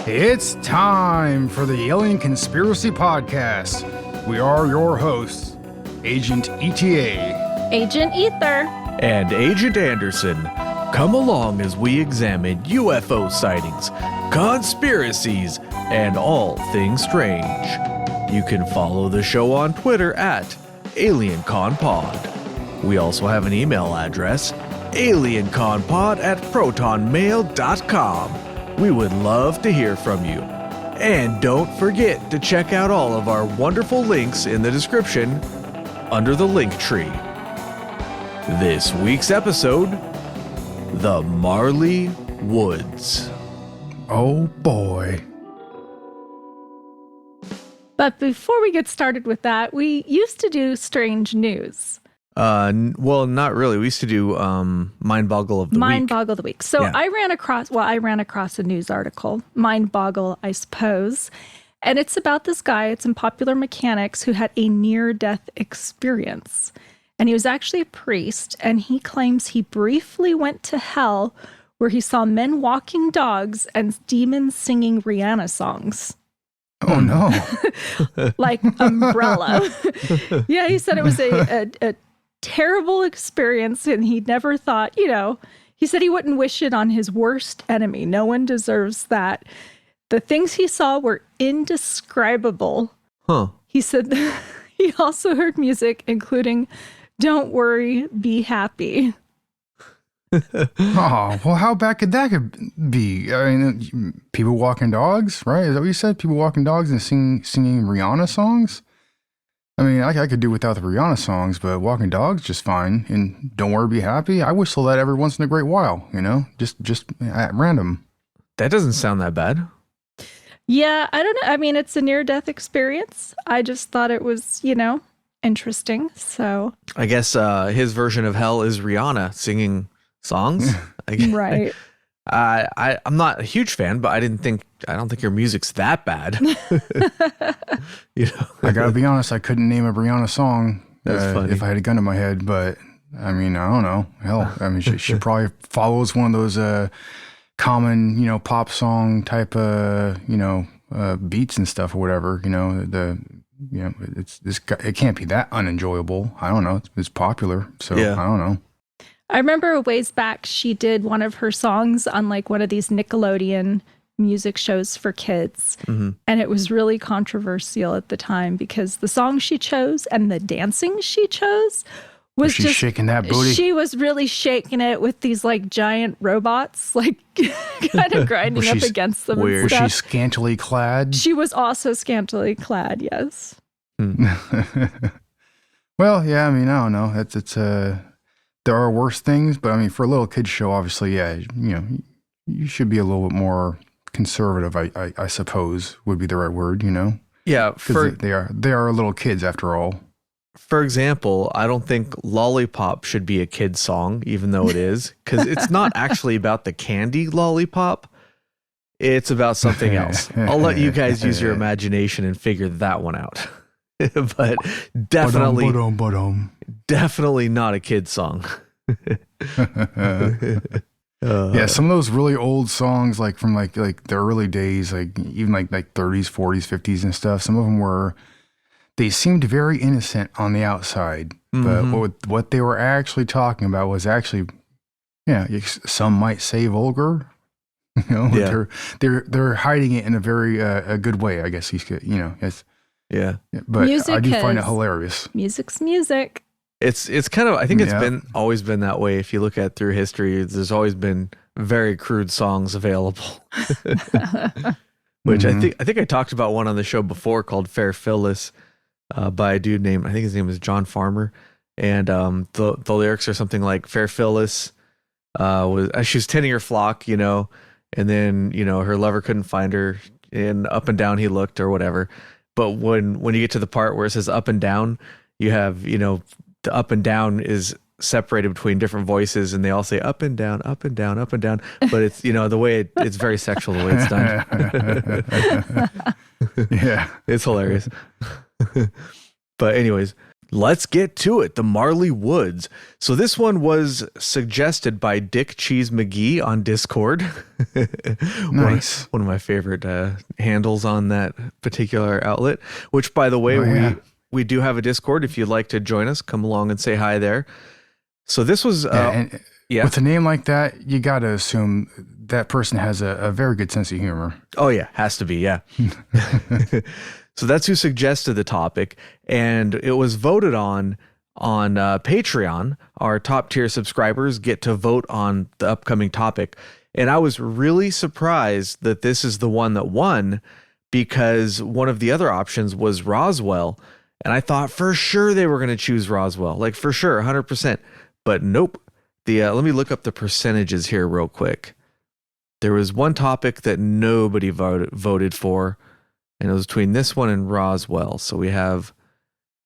It's time for the Alien Conspiracy Podcast. We are your hosts, Agent ETA, Agent Ether, and Agent Anderson. Come along as we examine UFO sightings, conspiracies, and all things strange. You can follow the show on Twitter at AlienConPod. We also have an email address, alienconpod@protonmail.com. We would love to hear from you. And don't forget to check out all of our wonderful links in the description under the link tree. This week's episode, the Marley Woods. Oh boy. But before we get started with that, we used to do strange news. Well, not really. We used to do Mind Boggle of the Week. Mind Boggle of the Week. So yeah. I ran across a news article, Mind Boggle, I suppose. And it's about this guy, it's in Popular Mechanics, who had a near-death experience. And he was actually a priest, and he claims he briefly went to hell where he saw men walking dogs and demons singing Rihanna songs. Oh, no. Like Umbrella. Yeah, he said it was a terrible experience, and he never thought, he said he wouldn't wish it on his worst enemy. No one deserves that. The things he saw were indescribable. Huh. He said he also heard music, including Don't Worry, Be Happy. Oh, well, how bad could that be? I mean, people walking dogs, right? Is that what you said? People walking dogs and singing Rihanna songs? I mean, I could do without the Rihanna songs, but walking dogs just fine. And Don't Worry, Be Happy. I whistle that every once in a great while, just at random. That doesn't sound that bad. Yeah, I don't know. I mean, it's a near-death experience. I just thought it was, interesting. So I guess his version of hell is Rihanna singing songs. Right. I'm not a huge fan, but I don't think your music's that bad. I gotta be honest, I couldn't name a Rihanna song if I had a gun to my head, but I mean, I don't know. Hell, I mean, she probably follows one of those common, pop song type beats and stuff or whatever. It can't be that unenjoyable. I don't know. It's popular, so yeah. I don't know. I remember a ways back, she did one of her songs on like one of these Nickelodeon music shows for kids. Mm-hmm. And it was really controversial at the time because the song she chose and the dancing she chose was she just shaking that booty. She was really shaking it with these like giant robots, like kind of grinding up against them. Weird. Was she scantily clad? She was also scantily clad, yes. Well, yeah, I mean, I don't know. It's there are worse things, but I mean, for a little kid's show, obviously, yeah, you should be a little bit more conservative, I suppose would be the right word, Yeah, because they are little kids after all. For example, I don't think Lollipop should be a kid's song, even though it is, because it's not actually about the candy lollipop. It's about something else. I'll let you guys use your imagination and figure that one out. But definitely not a kid's song. Yeah, some of those really old songs, like from like the early days, like even like 30s, 40s, 50s and stuff. Some of them they seemed very innocent on the outside, but what they were actually talking about was actually, some might say vulgar. They're hiding it in a very a good way, I guess. It's. Yeah, but I do find it hilarious. Music's music. It's kind of, I think it's always been that way. If you look at through history, there's always been very crude songs available. Which I think I talked about one on the show before called Fair Phyllis by a dude named, I think his name is John Farmer. And the lyrics are something like Fair Phyllis she was tending her flock, and then, her lover couldn't find her, and up and down he looked or whatever. But when you get to the part where it says up and down, you have, the up and down is separated between different voices and they all say up and down, up and down, up and down. But it's, the way it's very sexual, the way it's done. Yeah. It's hilarious. But anyways, let's get to it. The Marley Woods. So this one was suggested by Dick Cheese McGee on Discord. Nice. One of my favorite handles on that particular outlet, which, by the way, we do have a Discord. If you'd like to join us, come along and say hi there. So this was... with a name like that, you got to assume that person has a very good sense of humor. Oh, yeah. Has to be, yeah. So that's who suggested the topic, and it was voted on Patreon. Our top tier subscribers get to vote on the upcoming topic. And I was really surprised that this is the one that won, because one of the other options was Roswell. And I thought for sure they were going to choose Roswell, like for sure, 100%. But nope. Let me look up the percentages here real quick. There was one topic that nobody voted for, and it was between this one and Roswell. So we have,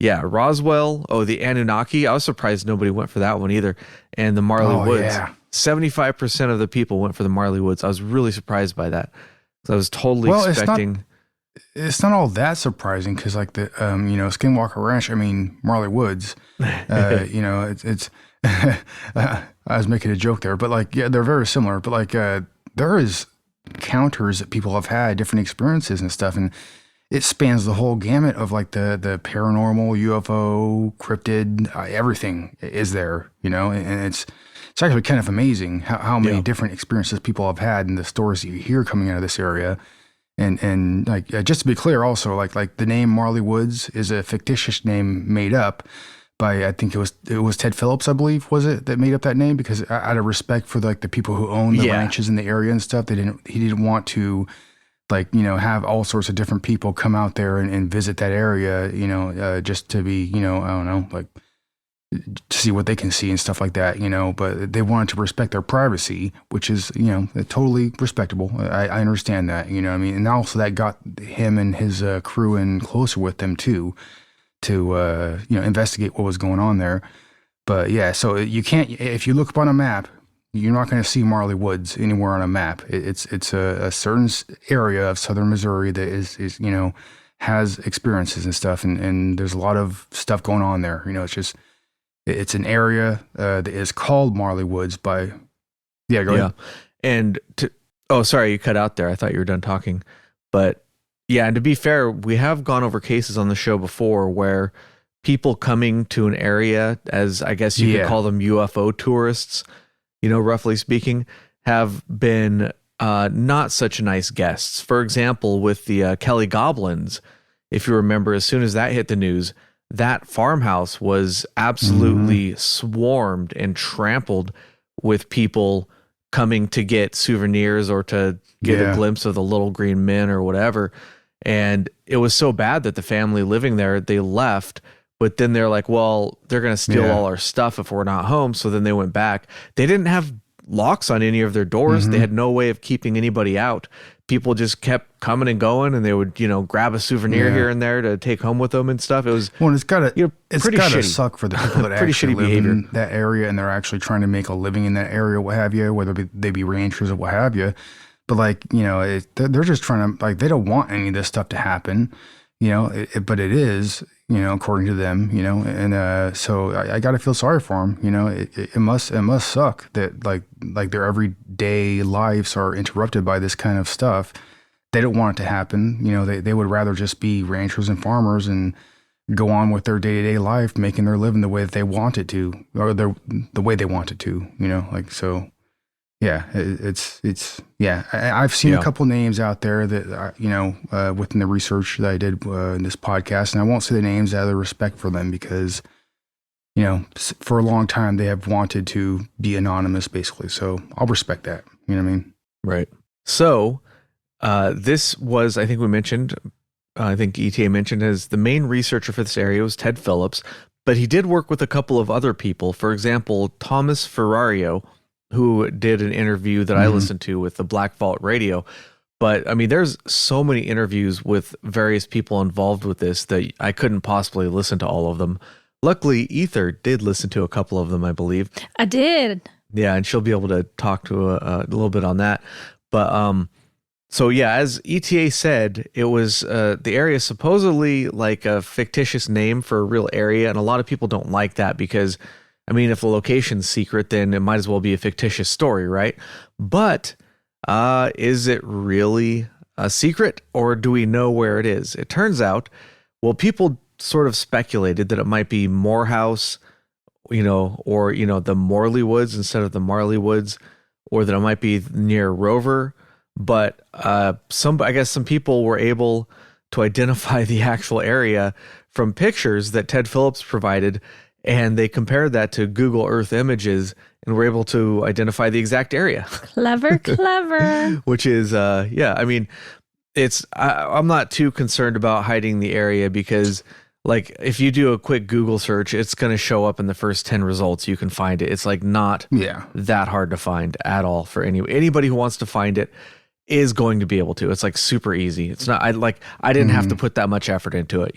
Roswell. Oh, the Anunnaki. I was surprised nobody went for that one either. And the Marley Woods. Yeah. 75% of the people went for the Marley Woods. I was really surprised by that. So I was totally expecting. It's not all that surprising, because like the Skinwalker Ranch. I mean, Marley Woods. It's. I was making a joke there, but like, yeah, they're very similar. But like, there is encounters that people have had, different experiences and stuff, and it spans the whole gamut of like the paranormal, UFO, cryptid, everything is there, and it's actually kind of amazing how many different experiences people have had, and the stories that you hear coming out of this area. And like, just to be clear, also like the name Marley Woods is a fictitious name made up by, I think it was Ted Phillips, I believe, was it, that made up that name, because out of respect for like the people who own the ranches in the area and stuff, he didn't want to have all sorts of different people come out there and visit that area, just to be, I don't know, like to see what they can see and stuff like that, but they wanted to respect their privacy, which is, totally respectable. I understand that, I mean, and also that got him and his crew in closer with them too, to investigate what was going on there. But yeah, so you can't, if you look up on a map, you're not going to see Marley Woods anywhere on a map. It's a certain area of southern Missouri that is has experiences and stuff, and there's a lot of stuff going on there. It's an area that is called Marley Woods by go ahead. And sorry, you cut out there. I thought you were done talking, but yeah, and to be fair, we have gone over cases on the show before where people coming to an area, as I guess you could call them UFO tourists, roughly speaking, have been not such nice guests. For example, with the Kelly Goblins, if you remember, as soon as that hit the news, that farmhouse was absolutely swarmed and trampled with people coming to get souvenirs or to get a glimpse of the little green men or whatever. And it was so bad that the family living there, they left, but then they're like, well, they're going to steal all our stuff if we're not home. So then they went back. They didn't have locks on any of their doors. They had no way of keeping anybody out. People just kept coming and going, and they would, grab a souvenir here and there to take home with them and stuff. It was, it's gotta suck for the people that actually live in that area, and they're actually trying to make a living in that area, what have you, whether they be ranchers or what have you. But like, they're just trying to, like, they don't want any of this stuff to happen, but it is, according to them, and so I got to feel sorry for them. It must suck that like their everyday lives are interrupted by this kind of stuff. They don't want it to happen. They would rather just be ranchers and farmers and go on with their day-to-day life, making their living the way that they want it to, or the way they want it to, so. Yeah, I've seen a couple names out there that, within the research that I did in this podcast, and I won't say the names out of respect for them because, for a long time they have wanted to be anonymous, basically. So I'll respect that. You know what I mean? Right. So this was, I think we mentioned, I think ETA mentioned, as the main researcher for this area was Ted Phillips, but he did work with a couple of other people. For example, Thomas Ferrario, who did an interview that I listened to with the Black Vault Radio. But I mean, there's so many interviews with various people involved with this that I couldn't possibly listen to all of them. Luckily, Ether did listen to a couple of them, I believe. I did. Yeah, and she'll be able to talk to a little bit on that. But So yeah, as ETA said, it was the area supposedly like a fictitious name for a real area, and a lot of people don't like that because, I mean, if the location's secret, then it might as well be a fictitious story, right? But is it really a secret, or do we know where it is? It turns out, well, people sort of speculated that it might be Morehouse, or the Marley Woods instead of the Marley Woods, or that it might be near Rover. But I guess some people were able to identify the actual area from pictures that Ted Phillips provided, and they compared that to Google Earth images and were able to identify the exact area. Clever. Which is, I mean, I'm not too concerned about hiding the area because, like, if you do a quick Google search, it's going to show up in the first 10 results. You can find it. It's like not that hard to find at all for anybody who wants to find it. Is going to be able to. It's like super easy. It's not, I didn't have to put that much effort into it,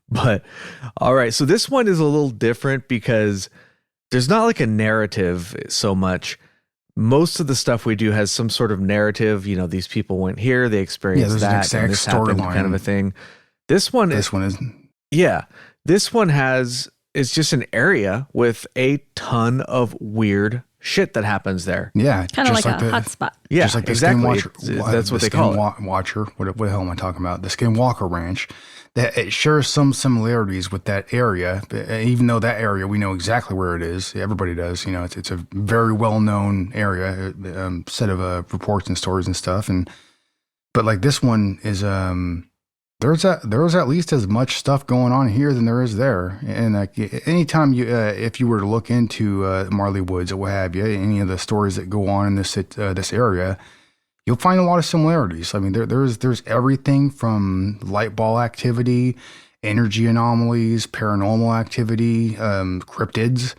But all right, so this one is a little different because there's not like a narrative so much. Most of the stuff we do has some sort of narrative. These people went here, they experienced that, and this happened, kind of a thing. This one isn't. Yeah, this one it's just an area with a ton of weird shit that happens there. Yeah, kind of like a hotspot. Yeah, just like the exactly. That's what they call it. Watcher. What the hell am I talking about? The Skinwalker Ranch. That it shares some similarities with that area, even though that area we know exactly where it is. Everybody does. It's a very well known area, set of reports and stories and stuff. But like this one is There's at least as much stuff going on here than there is there. And like anytime if you were to look into Marley Woods or what have you, any of the stories that go on in this area, you'll find a lot of similarities. I mean, there's everything from light ball activity, energy anomalies, paranormal activity, cryptids.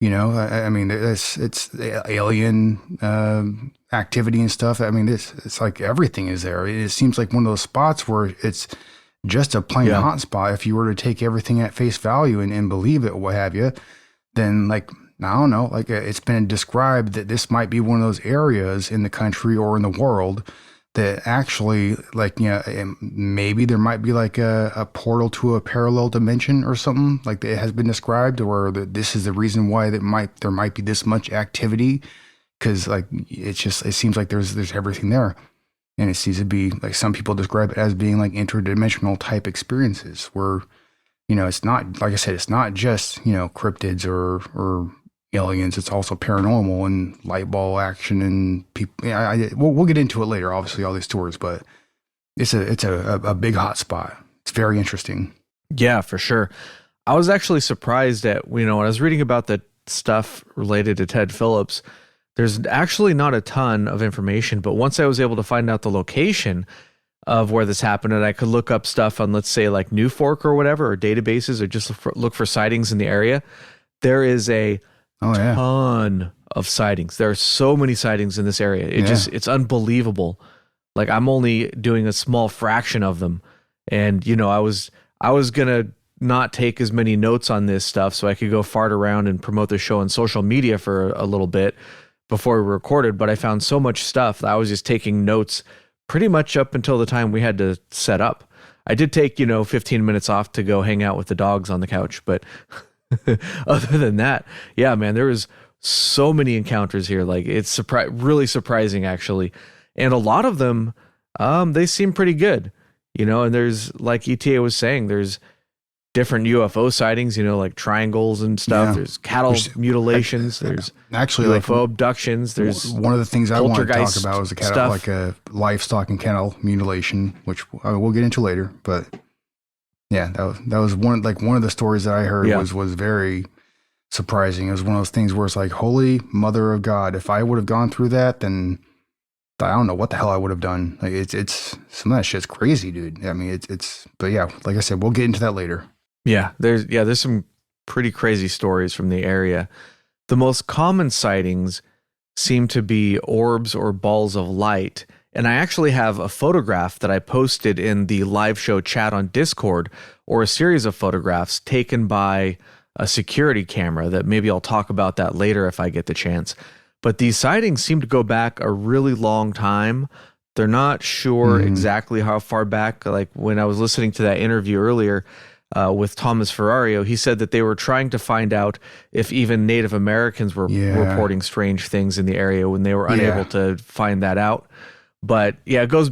I mean, it's alien activity and stuff. I mean, it's like everything is there. It seems like one of those spots where it's just a plain hot spot. If you were to take everything at face value and believe it, what have you, then like, I don't know, like it's been described that this might be one of those areas in the country or in the world that actually, like, maybe there might be like a portal to a parallel dimension or something like that has been described, or that this is the reason why there might be this much activity, because like it seems like there's everything there, and it seems to be like some people describe it as being like interdimensional type experiences where it's not, like I said, it's not just cryptids or aliens. It's also paranormal and light ball action and people. We'll get into it later, obviously, all these stories, but it's a big hot spot. It's very interesting. Yeah, for sure. I was actually surprised at, when I was reading about the stuff related to Ted Phillips, there's actually not a ton of information, but once I was able to find out the location of where this happened, and I could look up stuff on, let's say, like New Fork or whatever, or databases, or just look for sightings in the area, there is a ton of sightings. There are so many sightings in this area. It's unbelievable. Like, I'm only doing a small fraction of them. And, I was going to not take as many notes on this stuff so I could go fart around and promote the show on social media for a little bit before we recorded. But I found so much stuff that I was just taking notes pretty much up until the time we had to set up. I did take, 15 minutes off to go hang out with the dogs on the couch, but other than that, yeah, man, there was so many encounters here. Like, it's really surprising, actually. And a lot of them, they seem pretty good, and there's, like ETA was saying, there's different UFO sightings, like triangles and stuff. Yeah. There's cattle mutilations. There's actually UFO abductions. There's one of the things I want to talk about is like a livestock and cattle mutilation, which we'll get into later. But yeah, that was one of the stories that I heard was very surprising. It was one of those things where it's like, holy mother of God, if I would have gone through that, then I don't know what the hell I would have done. Like, it's some of that shit's crazy, dude. I mean, but yeah, like I said, we'll get into that later. Yeah, there's some pretty crazy stories from the area. The most common sightings seem to be orbs or balls of light. And I actually have a photograph that I posted in the live show chat on Discord, or a series of photographs taken by a security camera that maybe I'll talk about that later if I get the chance. But these sightings seem to go back a really long time. They're not sure exactly how far back. Like when I was listening to that interview earlier with Thomas Ferrario, he said that they were trying to find out if even Native Americans were reporting strange things in the area when they were unable to find that out. But yeah, it goes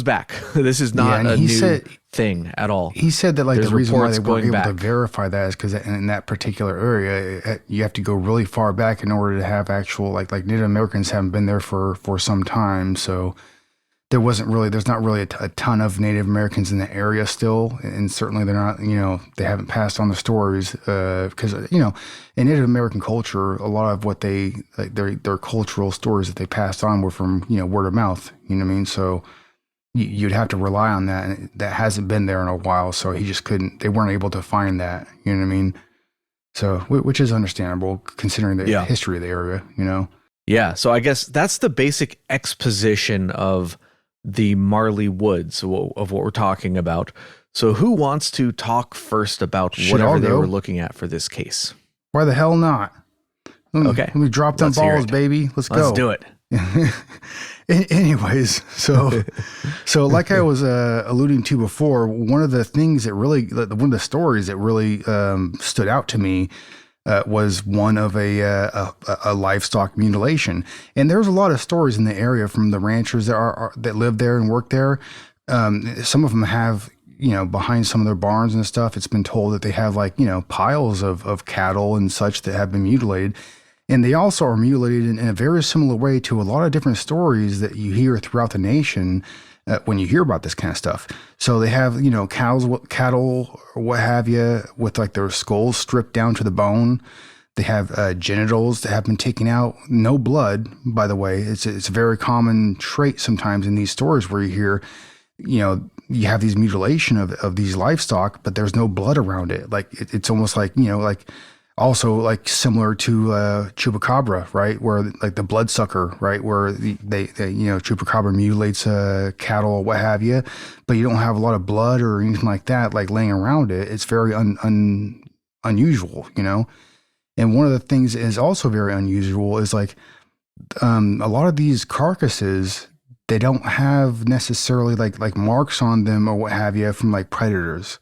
back. This is not a new thing at all. He said that like There's the reason why they weren't able back. to verify that is because in that particular area, you have to go really far back in order to have actual like Native Americans haven't been there for some time. So there's not really a ton of Native Americans in the area still. And certainly they're not, they haven't passed on the stories because, in Native American culture, a lot of what their cultural stories that they passed on were from, word of mouth, you know what I mean? So you'd have to rely on that. And that hasn't been there in a while. So they weren't able to find that, you know what I mean? So, which is understandable considering the history of the area, Yeah. So I guess that's the basic exposition of the Marley Woods of what we're talking about. So who wants to talk first about whatever they were looking at for this case? Why the hell not? Let me drop them balls, baby. Let's go. Let's do it. Anyways, so like I was alluding to before, one of the things that really, one of the stories that really stood out to me was one of a livestock mutilation. And there's a lot of stories in the area from the ranchers that live there and work there. Some of them have, behind some of their barns and stuff, it's been told that they have piles of cattle and such that have been mutilated. And they also are mutilated in a very similar way to a lot of different stories that you hear throughout the nation when you hear about this kind of stuff. So they have, cattle or what have you with their skulls stripped down to the bone. They have genitals that have been taken out. No blood, by the way. It's a very common trait sometimes in these stories where you hear, you have these mutilation of these livestock, but there's no blood around it. It's almost also similar to chupacabra, right? Where the bloodsucker, right? Where they chupacabra mutilates cattle or what have you, but you don't have a lot of blood or anything like that, laying around it. It's very unusual, And one of the things that is also very unusual is a lot of these carcasses, they don't have necessarily like marks on them or what have you from predators.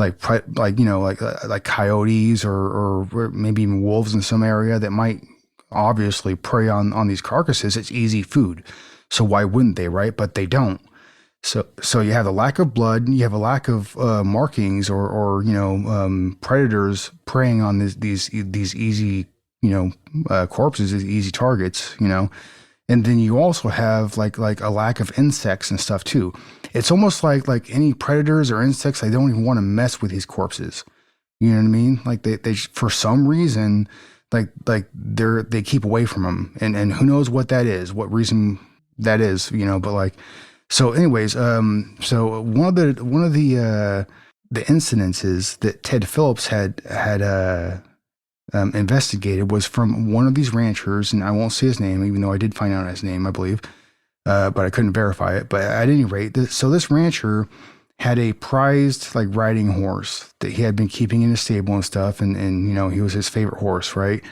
Like coyotes or maybe even wolves in some area that might obviously prey on these carcasses. It's easy food. So why wouldn't they, right? But they don't. So you have a lack of blood, you have a lack of markings or predators preying on these easy, corpses, these easy targets, And then you also have like a lack of insects and stuff too. It's almost like any predators or insects, they don't even want to mess with these corpses. You know what I mean? They for some reason, they keep away from them, and who knows what that is, what reason that is, But so anyways, so one of the incidences that Ted Phillips had investigated was from one of these ranchers, and I won't say his name, even though I did find out his name, I believe. But I couldn't verify it. But at any rate, so this rancher had a prized riding horse that he had been keeping in his stable and stuff, and he was his favorite horse, right?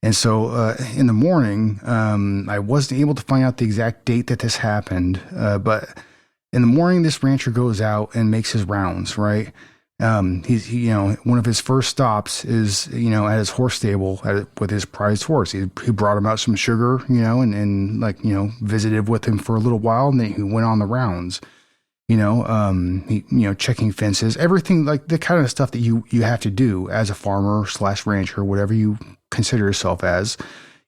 And so in the morning, I wasn't able to find out the exact date that this happened, but in the morning, this rancher goes out and makes his rounds, right? He's one of his first stops is at his horse stable with his prized horse. He brought him out some sugar, and visited with him for a little while, and then he went on the rounds. Checking fences, everything the kind of stuff that you have to do as a farmer / rancher, whatever you consider yourself as.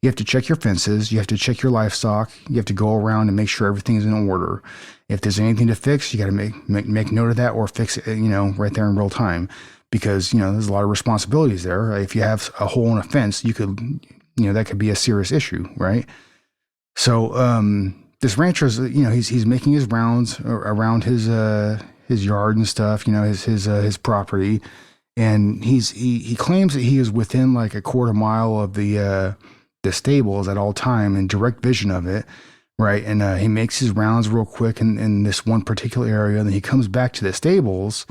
You have to check your fences, you have to check your livestock, you have to go around and make sure everything's in order. If there's anything to fix, you got to make note of that or fix it, right there in real time, because, there's a lot of responsibilities there. If you have a hole in a fence, you could, that could be a serious issue, right? So, this rancher's, he's making his rounds around his yard and stuff, his property. And he claims that he is within a quarter mile of the stables at all time in direct vision of it. Right. And he makes his rounds real quick in this one particular area. And then he comes back to the stables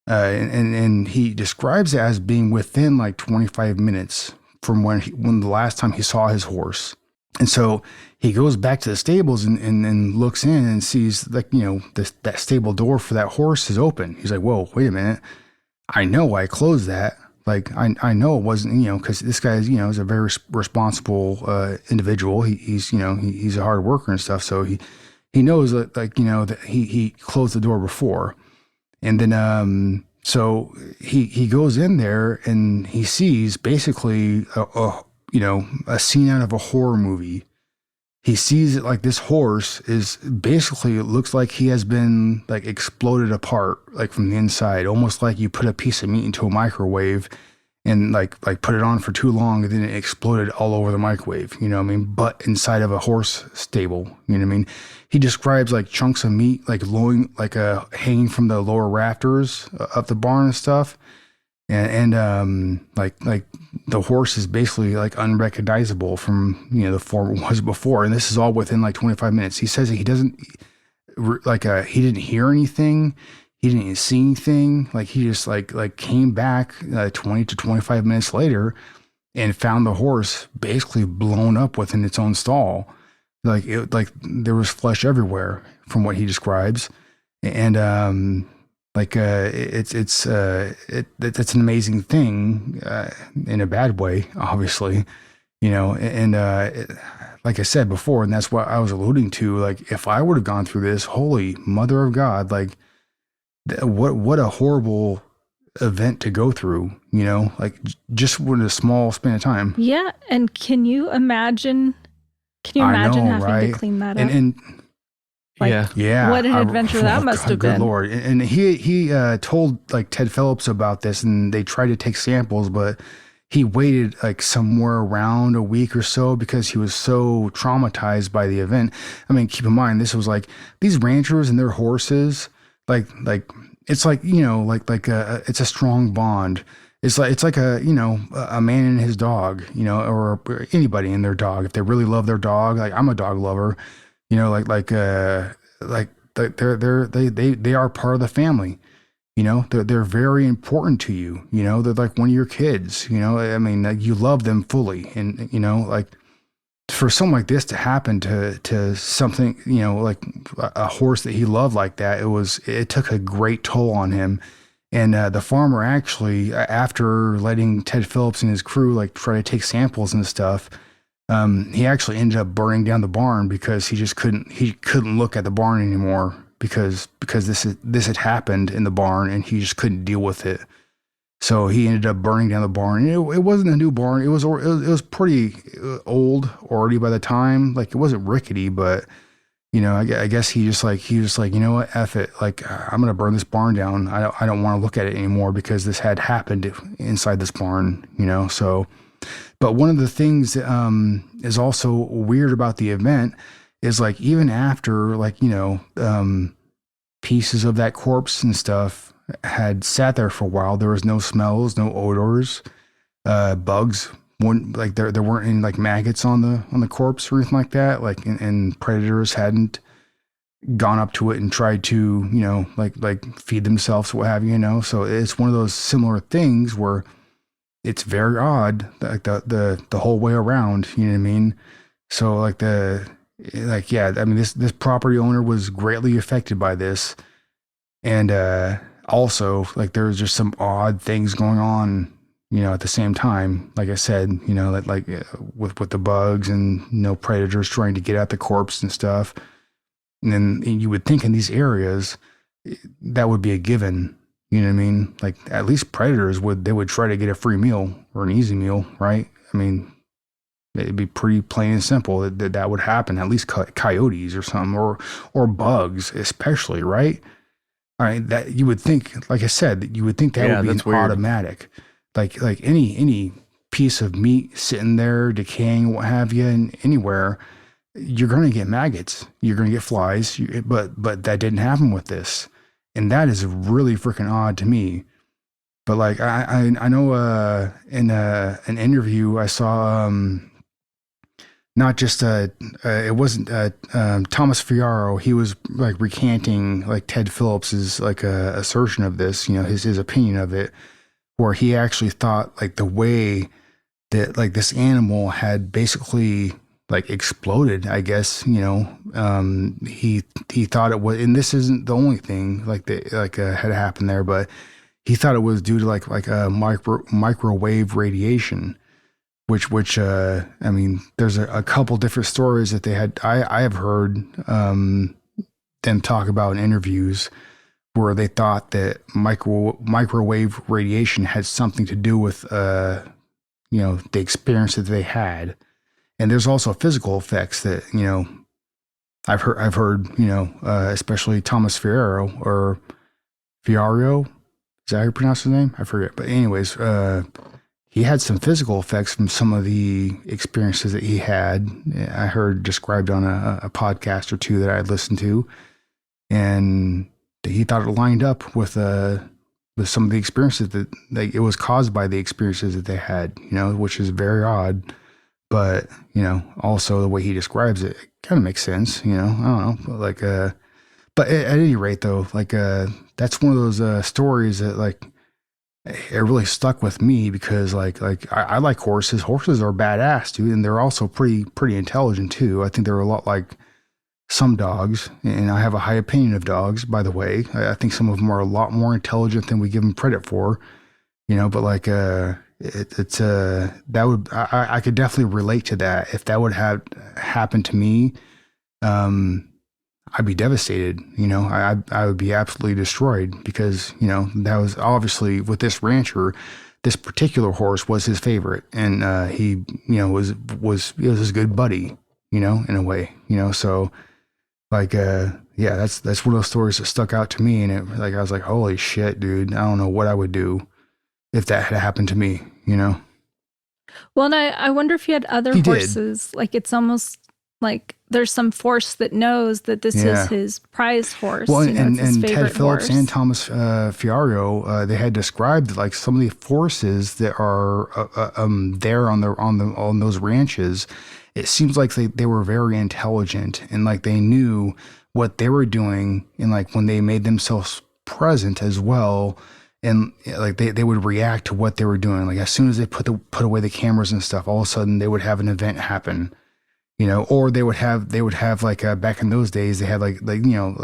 and he describes it as being within 25 minutes from when the last time he saw his horse. And so he goes back to the stables and looks in and sees, like, that stable door for that horse is open. He's like, whoa, wait a minute. I know I closed that. Like, I know it wasn't, because this guy is, is a very responsible individual. He's a hard worker and stuff. So he knows that, that he closed the door before. And then, so he goes in there and he sees basically a scene out of a horror movie. He sees it like this horse is basically, it looks like he has been like exploded apart, like from the inside, almost like you put a piece of meat into a microwave and like put it on for too long and then it exploded all over the microwave, but inside of a horse stable, He describes like chunks of meat, like hanging from the lower rafters of the barn and stuff. And like the horse is basically like unrecognizable from the form it was before, and this is all within like 25 minutes. He says that he doesn't he didn't hear anything, he didn't see anything. Like he just like came back 20 to 25 minutes later and found the horse basically blown up within its own stall. Like there was flesh everywhere from what he describes, and it's an amazing thing in a bad way, obviously, like I said before, and that's what I was alluding to. Like, if I would have gone through this, holy mother of God, like what a horrible event to go through, like just with a small span of time. Yeah. And can you imagine having to clean that up? And yeah. What an adventure that must have been. Good Lord. And he told like Ted Phillips about this, and they tried to take samples, but he waited like somewhere around a week or so because he was so traumatized by the event. I mean, keep in mind, this was like these ranchers and their horses, like it's like, it's a strong bond. It's like a man and his dog, or anybody and their dog. If they really love their dog, like I'm a dog lover, they are part of the family. They're very important to you. They're like one of your kids. I mean, like, you love them fully, and like for something like this to happen to something, like a horse that he loved like that, it took a great toll on him. And the farmer actually, after letting Ted Phillips and his crew like try to take samples and stuff, he actually ended up burning down the barn because he couldn't look at the barn anymore because this had happened in the barn and he just couldn't deal with it. So he ended up burning down the barn. And it wasn't a new barn. It was pretty old already by the time. Like, it wasn't rickety, but I guess he was like, you know what, F it. Like, I'm going to burn this barn down. I don't want to look at it anymore because this had happened inside this barn, so. But one of the things that is also weird about the event is, like, even after, like, pieces of that corpse and stuff had sat there for a while, there was no smells, no odors, bugs. There weren't any like maggots on the corpse or anything like that. Like, and predators hadn't gone up to it and tried to, like feed themselves, what have you, So it's one of those similar things where it's very odd, like the whole way around, you know what I mean? So yeah, I mean, this property owner was greatly affected by this. And, also, like, there's just some odd things going on, at the same time. Like I said, with the bugs and, predators trying to get at the corpse and stuff. And then you would think in these areas that would be a given, you know what I mean? Like, at least predators would try to get a free meal or an easy meal, right? I mean, it'd be pretty plain and simple that would happen. At least coyotes or something, or bugs especially, right? All right, that you would think, like I said, you would think that would be automatic. Like any piece of meat sitting there decaying, what have you, and anywhere, you're going to get maggots, you're going to get flies, but that didn't happen with this, and that is really freaking odd to me. But like I know in an interview I saw, not just it wasn't Thomas Fiaro. He was like recanting like Ted Phillips's like assertion of this, his opinion of it, where he actually thought like the way that like this animal had basically like exploded, I guess, he thought it was, and this isn't the only thing had happened there, but he thought it was due to like a microwave radiation, which I mean, there's a couple different stories that they had. I have heard them talk about in interviews where they thought that microwave radiation had something to do with the experience that they had. And there's also physical effects that, I've heard, especially Thomas Fiario. Is that how you pronounce his name? I forget. But anyways, he had some physical effects from some of the experiences that he had. I heard described on a podcast or two that I had listened to. And he thought it lined up with some of the experiences that it was caused by the experiences that they had, which is very odd. But, also the way he describes it, kind of makes sense, I don't know. But at any rate, though, that's one of those stories that, it really stuck with me because, I like horses. Horses are badass, dude, and they're also pretty intelligent, too. I think they're a lot like some dogs, and I have a high opinion of dogs, by the way. I think some of them are a lot more intelligent than we give them credit for, but I could definitely relate to that. If that would have happened to me, I'd be devastated. I would be absolutely destroyed because, that was obviously with this rancher, this particular horse was his favorite. And, he, was his good buddy, in a way, so that's one of those stories that stuck out to me. And I was like, holy shit, dude, I don't know what I would do if that had happened to me, Well, and I wonder if you had other horses. It's almost like there's some force that knows that this is his prize horse. Well, and Ted Phillips and Thomas Fiario, they had described some of the forces that are there on those ranches. It seems like they were very intelligent and they knew what they were doing, and when they made themselves present as well. And they would react to what they were doing. As soon as they put away the cameras and stuff, all of a sudden they would have an event happen, or they would have back in those days, they had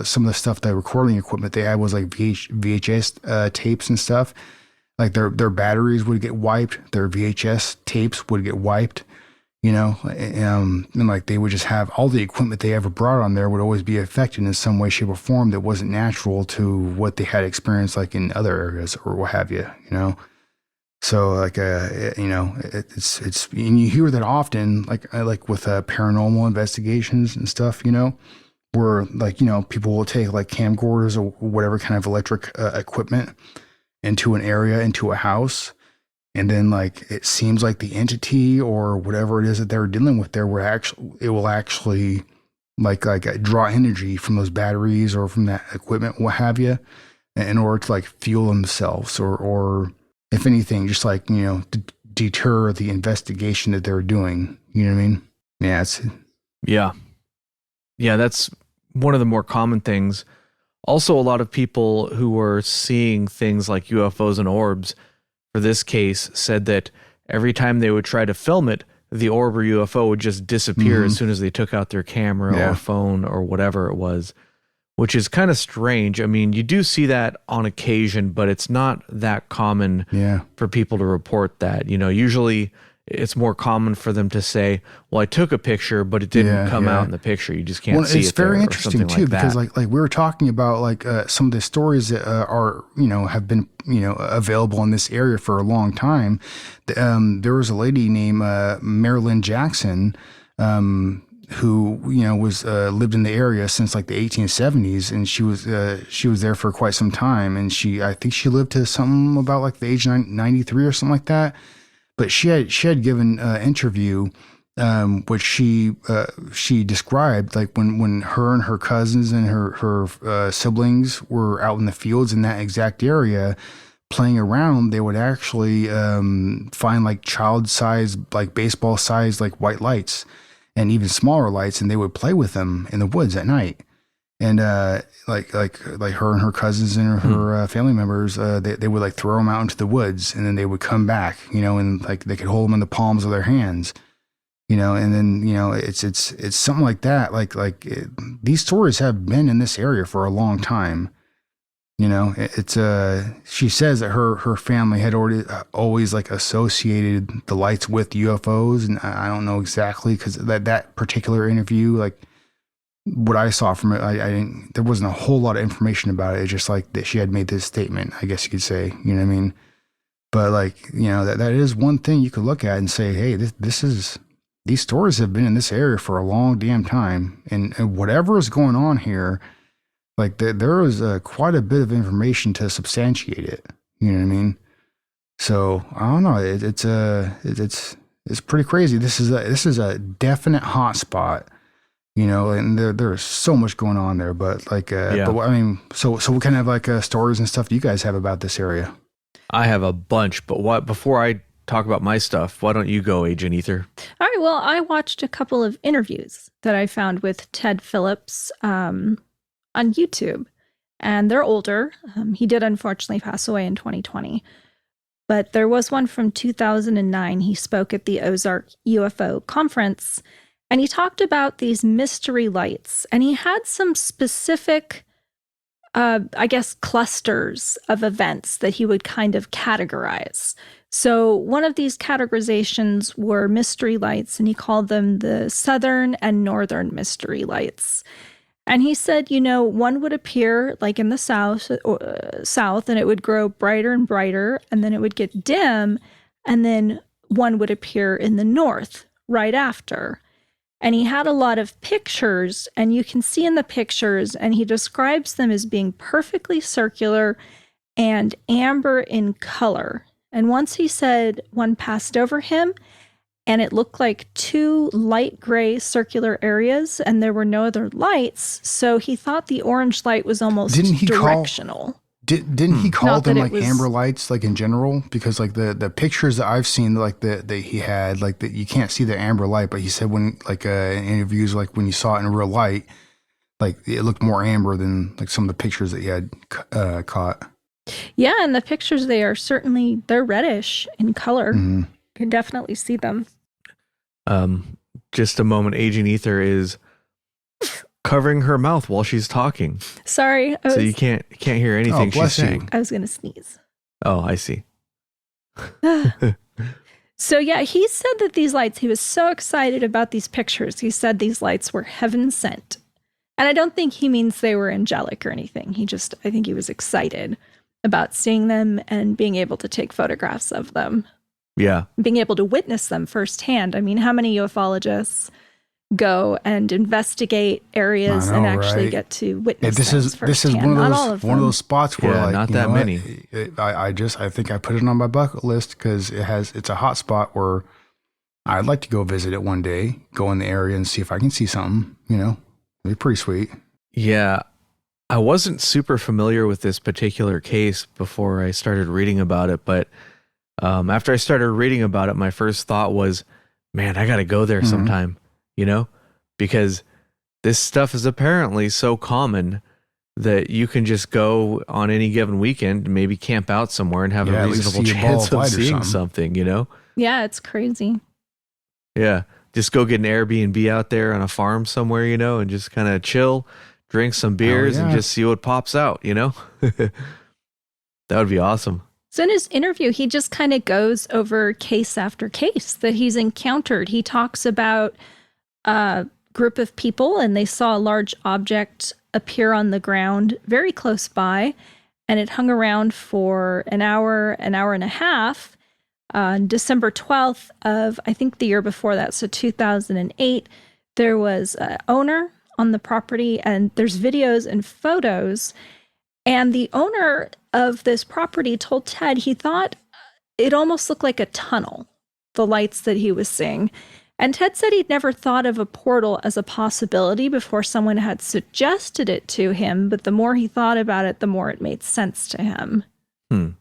some of the stuff, the recording equipment they had was VHS tapes and stuff. Their batteries would get wiped. Their VHS tapes would get wiped, and they would just have all the equipment they ever brought on there would always be affected in some way, shape, or form that wasn't natural to what they had experienced in other areas or what have you, So it's and you hear that often, with paranormal investigations and stuff, where people will take camcorders or whatever kind of electric equipment into an area, into a house. And then it seems like the entity or whatever it is that they're dealing with there will actually draw energy from those batteries or from that equipment, what have you, in order to fuel themselves or if anything, just deter the investigation that they're doing. You know what I mean? Yeah. Yeah, that's one of the more common things. Also, a lot of people who were seeing things like UFOs and orbs, for this case, said that every time they would try to film it, the orb or UFO would just disappear as soon as they took out their camera or phone or whatever it was, which is kind of strange. I mean, you do see that on occasion, but it's not that common for people to report that. Usually it's more common for them to say, well, I took a picture, but it didn't come out in the picture. You just can't see it. It's very interesting too, because we were talking about some of the stories that are, have been, available in this area for a long time. There was a lady named Marilyn Jackson, who, was lived in the area since the 1870s, and she was there for quite some time. And I think she lived to something about the age 93 or something like that. But she had given an interview, which she described when her and her cousins and her siblings were out in the fields in that exact area playing around. They would actually find child-sized, baseball-sized white lights and even smaller lights, and they would play with them in the woods at night. And like her and her cousins and her family members, they would throw them out into the woods, and then they would come back, and they could hold them in the palms of their hands, And then, it's something like that. These stories have been in this area for a long time. She says that her family had already always like associated the lights with UFOs, and I don't know exactly because that particular interview, like what I saw from it, I didn't. There wasn't a whole lot of information about it. It's just like that she had made this statement, I guess you could say. You know what I mean? But that is one thing you could look at and say, hey, these stories have been in this area for a long damn time, and whatever is going on here. Like there is quite a bit of information to substantiate it. You know what I mean? So I don't know. It's pretty crazy. This is a definite hot spot. And there's so much going on there. But so what kind of stories and stuff do you guys have about this area? I have a bunch, but before I talk about my stuff, why don't you go, Agent Ether? All right. Well, I watched a couple of interviews that I found with Ted Phillips on YouTube, and they're older. He did unfortunately pass away in 2020, but there was one from 2009. He spoke at the Ozark UFO conference, and he talked about these mystery lights, and he had some specific, clusters of events that he would kind of categorize. So one of these categorizations were mystery lights, and he called them the southern and northern mystery lights. And he said, one would appear like in the south, and it would grow brighter and brighter, and then it would get dim, and then one would appear in the north right after. And he had a lot of pictures, and you can see in the pictures, and he describes them as being perfectly circular and amber in color. And once he said one passed over him, and it looked like two light gray circular areas, and there were no other lights. So he thought the orange light was almost directional. Didn't he call them like amber lights, like in general? Because like the pictures that I've seen, like that he had, like that you can't see the amber light, but he said when in interviews, like when you saw it in real light, like it looked more amber than like some of the pictures that he had caught. Yeah, and the pictures, they're reddish in color. Mm-hmm. You can definitely see them. Just a moment. Agent Ether is covering her mouth while she's talking. Sorry. So you can't hear anything she's saying. I was going to sneeze. Oh, I see. So yeah, he said that these lights, he was so excited about these pictures. He said these lights were heaven sent. And I don't think he means they were angelic or anything. I think he was excited about seeing them and being able to take photographs of them. Yeah. Being able to witness them firsthand. I mean, how many ufologists go and investigate areas and actually get to witness things firsthand? This is one of those spots where not that many. I think I put it on my bucket list because it's a hot spot where I'd like to go visit it one day, go in the area and see if I can see something, it'd be pretty sweet. Yeah. I wasn't super familiar with this particular case before I started reading about it, but after I started reading about it, my first thought was, man, I got to go there sometime, because this stuff is apparently so common that you can just go on any given weekend, maybe camp out somewhere and have a reasonable chance of seeing something, Yeah, it's crazy. Yeah. Just go get an Airbnb out there on a farm somewhere, and just kind of chill, drink some beers and just see what pops out, That would be awesome. So in his interview, he just kind of goes over case after case that he's encountered. He talks about a group of people, and they saw a large object appear on the ground very close by, and it hung around for an hour and a half. On December 12th of, I think the year before that, so 2008, there was an owner on the property, and there's videos and photos. And the owner of this property told Ted he thought it almost looked like a tunnel, the lights that he was seeing. And Ted said he'd never thought of a portal as a possibility before someone had suggested it to him, but the more he thought about it, the more it made sense to him. And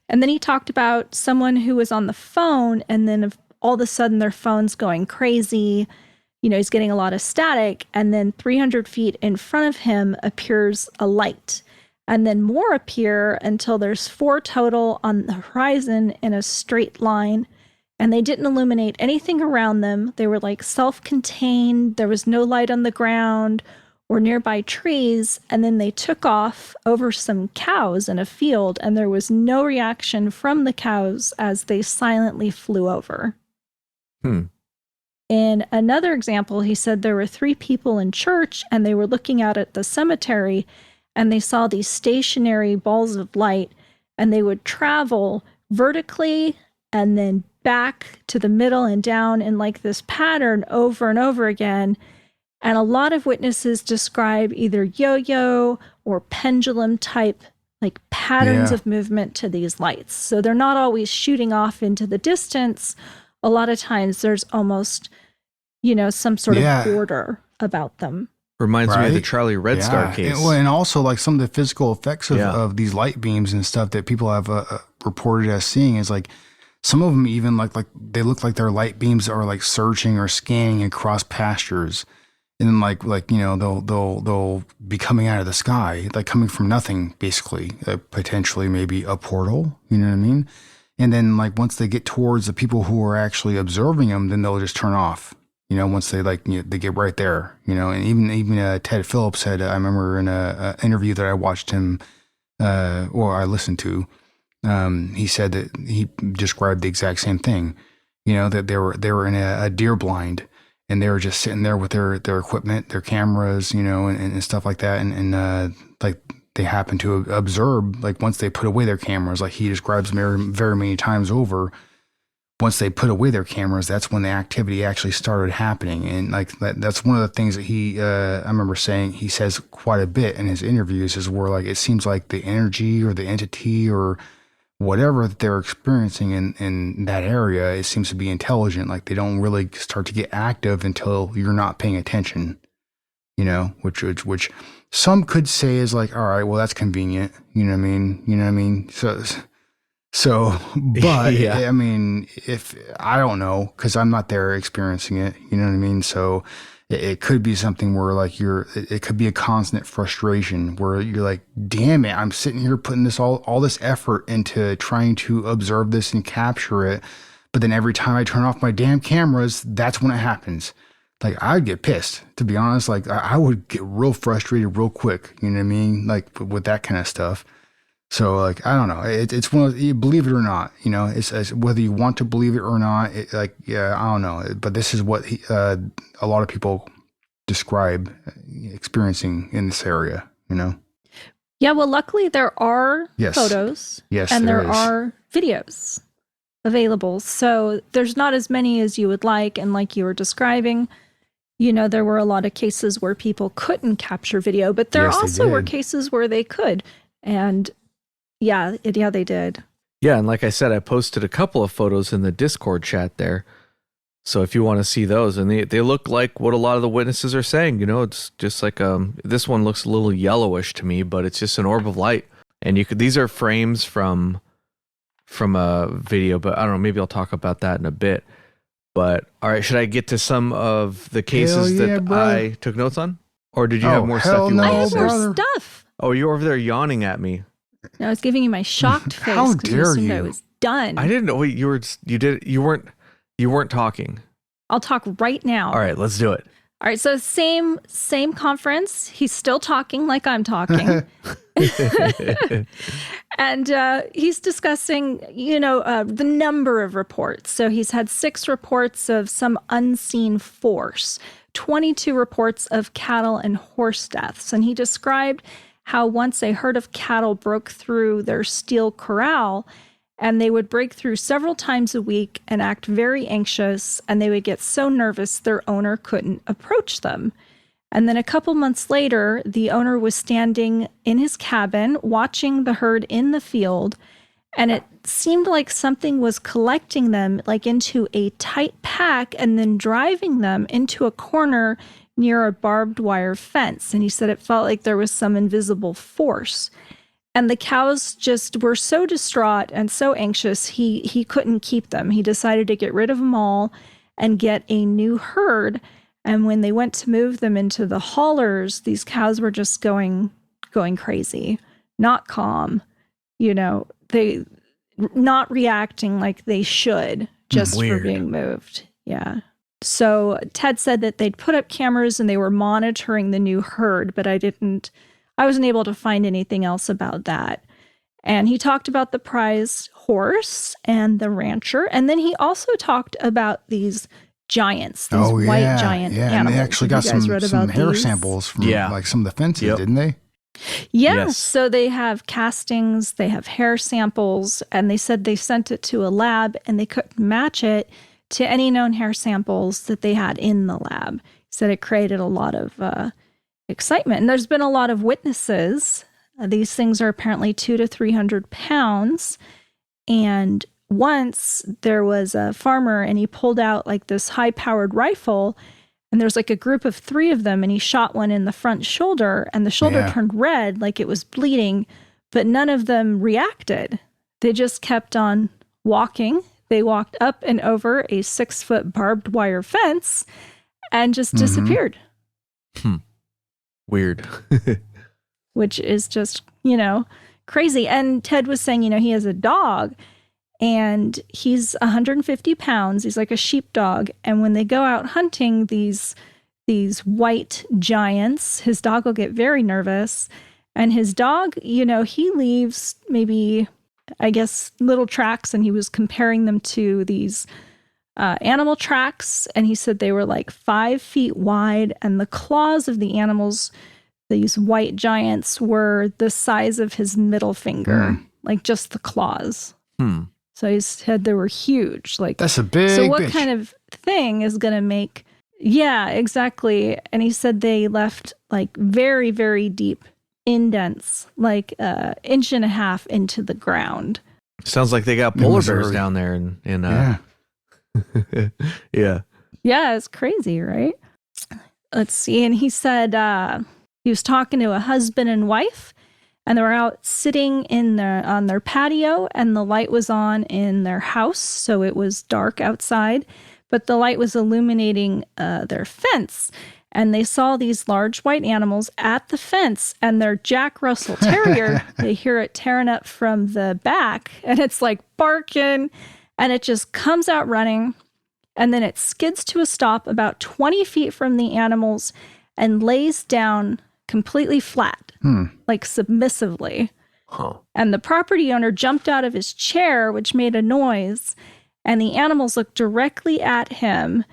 then he talked about someone who was on the phone, and then all of a sudden their phone's going crazy. He's getting a lot of static, and then 300 feet in front of him appears a light. And then more appear until there's 4 total on the horizon in a straight line. and they didn't illuminate anything around them. They were like self-contained. There was no light on the ground or nearby trees. And then they took off over some cows in a field, and there was no reaction from the cows as they silently flew over. In another example, he said there were 3 people in church, and they were looking out at the cemetery, and they saw these stationary balls of light, and they would travel vertically and then back to the middle and down in like this pattern over and over again. And a lot of witnesses describe either yo-yo or pendulum type like patterns of movement to these lights. So they're not always shooting off into the distance. A lot of times there's almost, some sort of order about them. Reminds me of the Charlie Red Star case. And also like some of the physical effects of these light beams and stuff that people have reported as seeing is like, some of them even like they look like their light beams are like searching or scanning across pastures, and then they'll be coming out of the sky, like coming from nothing, basically, potentially maybe a portal. You know what I mean? And then like once they get towards the people who are actually observing them, then they'll just turn off. Once they they get right there. And even Ted Phillips said, I remember in a interview that I watched him or I listened to. He said that he described the exact same thing, that they were in a deer blind, and they were just sitting there with their equipment, their cameras, and stuff like that. And like they happened to observe, like once they put away their cameras, like he describes very, very many times over, once they put away their cameras, that's when the activity actually started happening. And like that's one of the things that he, I remember saying, he says quite a bit in his interviews is where like, it seems like the energy or the entity or whatever that they're experiencing in that area, it seems to be intelligent. Like they don't really start to get active until you're not paying attention, which some could say is like, all right, well, that's convenient. You know what I mean? So, but I mean, if I don't know, cause I'm not there experiencing it, you know what I mean? So it could be something where like it could be a constant frustration where you're like, damn it, I'm sitting here putting this all this effort into trying to observe this and capture it. But then every time I turn off my damn cameras, that's when it happens. Like I'd get pissed, to be honest. Like I would get real frustrated real quick. You know what I mean? Like with that kind of stuff. So like, I don't know. It's one of, you believe it or not, it's whether you want to believe it or not. I don't know. But this is what a lot of people describe experiencing in this area, Yeah, well, luckily there are photos and there are videos available. So there's not as many as you would like. And like you were describing, there were a lot of cases where people couldn't capture video, but there also were cases where they could. And yeah, they did. Yeah, and like I said, I posted a couple of photos in the Discord chat there. So if you want to see those, and they look like what a lot of the witnesses are saying, it's just like this one looks a little yellowish to me, but it's just an orb of light. And these are frames from a video, but I don't know, maybe I'll talk about that in a bit. But all right, should I get to some of the cases that I took notes on? Or did you have more stuff you wanted I to have say? more stuff. Oh, you're over there yawning at me. I was giving you my shocked face. How dare you? I was done. I didn't know you weren't talking. I'll talk right now. All right, let's do it. All right, so same conference. He's still talking like I'm talking. And he's discussing, the number of reports. So he's had 6 reports of some unseen force, 22 reports of cattle and horse deaths. And he described how once a herd of cattle broke through their steel corral, and they would break through several times a week and act very anxious, and they would get so nervous their owner couldn't approach them. And then a couple months later, the owner was standing in his cabin watching the herd in the field, and it seemed like something was collecting them like into a tight pack and then driving them into a corner near a barbed wire fence. And he said it felt like there was some invisible force. And the cows just were so distraught and so anxious, he couldn't keep them. He decided to get rid of them all and get a new herd. And when they went to move them into the haulers, these cows were just going crazy, not calm, they not reacting like they should, just for Weird. being moved. Yeah. So Ted said that they'd put up cameras and they were monitoring the new herd, but I wasn't able to find anything else about that. And he talked about the prize horse and the rancher. And then he also talked about these giants, these white giant animals. And they actually got some hair these? samples from like some of the fences, didn't they? Yeah. Yes. So they have castings, they have hair samples, and they said they sent it to a lab and they couldn't match it to any known hair samples that they had in the lab. He said it created a lot of excitement. And there's been a lot of witnesses. These things are apparently 200 to 300 pounds. And once there was a farmer and he pulled out like this high-powered rifle, and there's like a group of 3 of them, and he shot one in the front shoulder, and the shoulder turned red like it was bleeding, but none of them reacted. They just kept on walking. They walked up and over a 6-foot barbed wire fence and just disappeared. Weird. Which is just, crazy. And Ted was saying, he has a dog and he's 150 pounds. He's like a sheepdog. And when they go out hunting these white giants, his dog will get very nervous. And his dog, he leaves maybe, I guess, little tracks, and he was comparing them to these animal tracks. And he said they were like 5 feet wide, and the claws of the animals, these white giants, were the size of his middle finger, like just the claws. So he said they were huge. Like, that's a big. So what kind of thing is going to make? Yeah, exactly. And he said they left like very, very deep indents, like 1.5 inches into the ground. Sounds like they got polar bears down there. Yeah. Yeah, it's crazy, right? Let's see. And he said he was talking to a husband and wife, and they were out sitting on their patio, and the light was on in their house, so it was dark outside, but the light was illuminating their fence. And they saw these large white animals at the fence, and their Jack Russell Terrier, they hear it tearing up from the back, and it's like barking, and it just comes out running, and then it skids to a stop about 20 feet from the animals and lays down completely flat, like submissively. And the property owner jumped out of his chair, which made a noise, and the animals looked directly at him.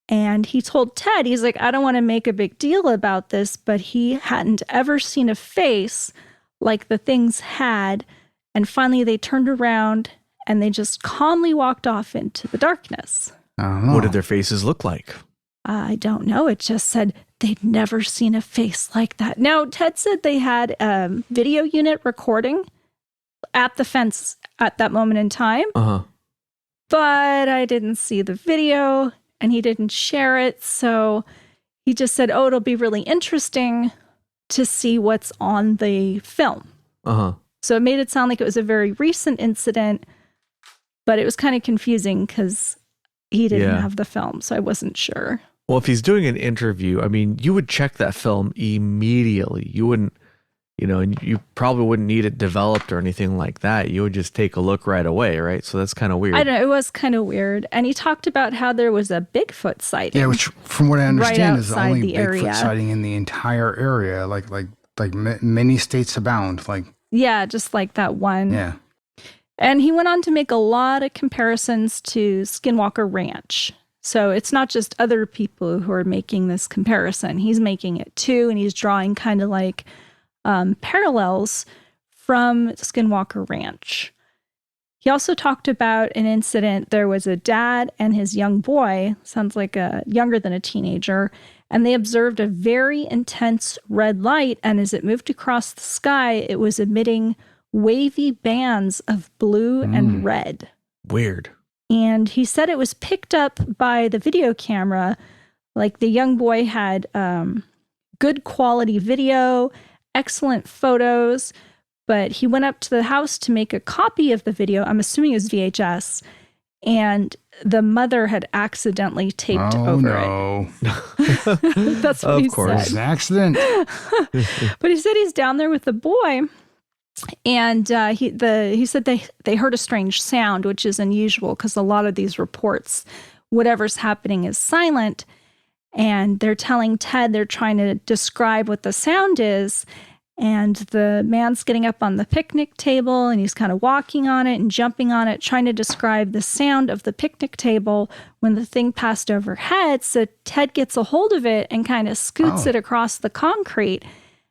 And he told Ted, he's like, I don't want to make a big deal about this, but he hadn't ever seen a face like the things had. And finally they turned around and they just calmly walked off into the darkness. What did their faces look like? I don't know. It just said they'd never seen a face like that. Now, Ted said they had a video unit recording at the fence at that moment in time. But I didn't see the video. And he didn't share it. So he just said, it'll be really interesting to see what's on the film. So it made it sound like it was a very recent incident, but it was kind of confusing because he didn't have the film. So I wasn't sure. Well, if he's doing an interview, I mean, you would check that film immediately. You wouldn't, and you probably wouldn't need it developed or anything like that. You would just take a look right away, right? So that's kind of weird. I don't know. It was kind of weird. And he talked about how there was a Bigfoot sighting. Yeah, which from what I understand right is the only the Bigfoot area. sighting in the entire area. Like many states abound. Like, yeah, just like that one. Yeah. And he went on to make a lot of comparisons to Skinwalker Ranch. So it's not just other people who are making this comparison. He's making it too, and he's drawing kind of like parallels from Skinwalker Ranch. He also talked about an incident. There was a dad and his young boy, sounds like younger than a teenager, and they observed a very intense red light, and as it moved across the sky, it was emitting wavy bands of blue and red. Weird. And he said it was picked up by the video camera. Like the young boy had good quality video, excellent photos, but he went up to the house to make a copy of the video. I'm assuming it was VHS. And the mother had accidentally taped over it. That's what he said. It's an accident. But he said he's down there with the boy. And he said they heard a strange sound, which is unusual because a lot of these reports, whatever's happening is silent. And they're telling Ted, they're trying to describe what the sound is. And the man's getting up on the picnic table and he's kind of walking on it and jumping on it, trying to describe the sound of the picnic table when the thing passed overhead. So Ted gets a hold of it and kind of scoots it across the concrete.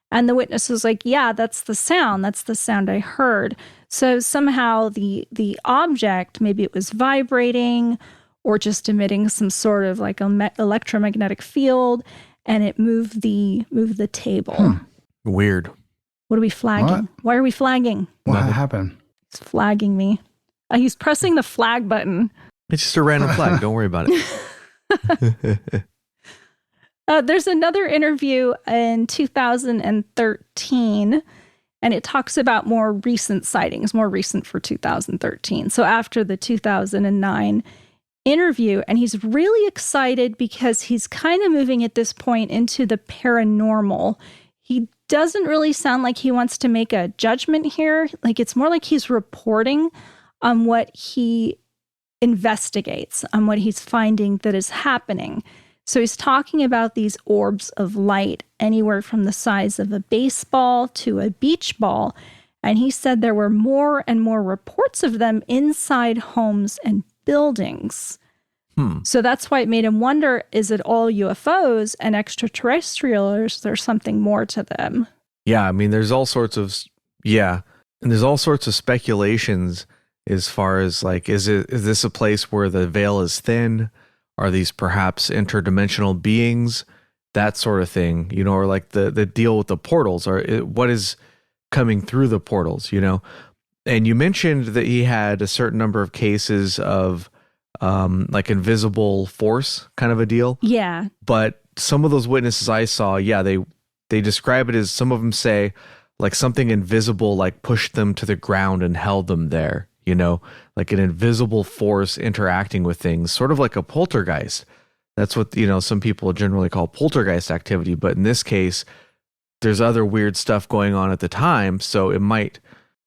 And the witness was like, yeah, that's the sound. That's the sound I heard. So somehow the object, maybe it was vibrating or just emitting some sort of like electromagnetic field, and it moved the table. Weird. What are we flagging? What? Why are we flagging? What happened? He's flagging me. He's pressing the flag button. It's just a random flag. Don't worry about it. There's another interview in 2013, and it talks about more recent sightings, more recent for 2013. So after the 2009 interview, and he's really excited because he's kind of moving at this point into the paranormal. He doesn't really sound like he wants to make a judgment here. Like, it's more like he's reporting on what he investigates, on what he's finding that is happening. So he's talking about these orbs of light, anywhere from the size of a baseball to a beach ball. And he said there were more and more reports of them inside homes and buildings. So that's why it made him wonder, is it all UFOs and extraterrestrials, or is there something more to them? Yeah, I mean, there's all sorts of speculations as far as like, is this a place where the veil is thin? Are these perhaps interdimensional beings? That sort of thing, you know, or like the deal with the portals, or what is coming through the portals, you know? And you mentioned that he had a certain number of cases of like invisible force kind of a deal. Yeah. But some of those witnesses I saw, yeah, they describe it as, some of them say like something invisible like pushed them to the ground and held them there, you know, like an invisible force interacting with things, sort of like a poltergeist. That's what, you know, some people generally call poltergeist activity. But in this case, there's other weird stuff going on at the time. So it might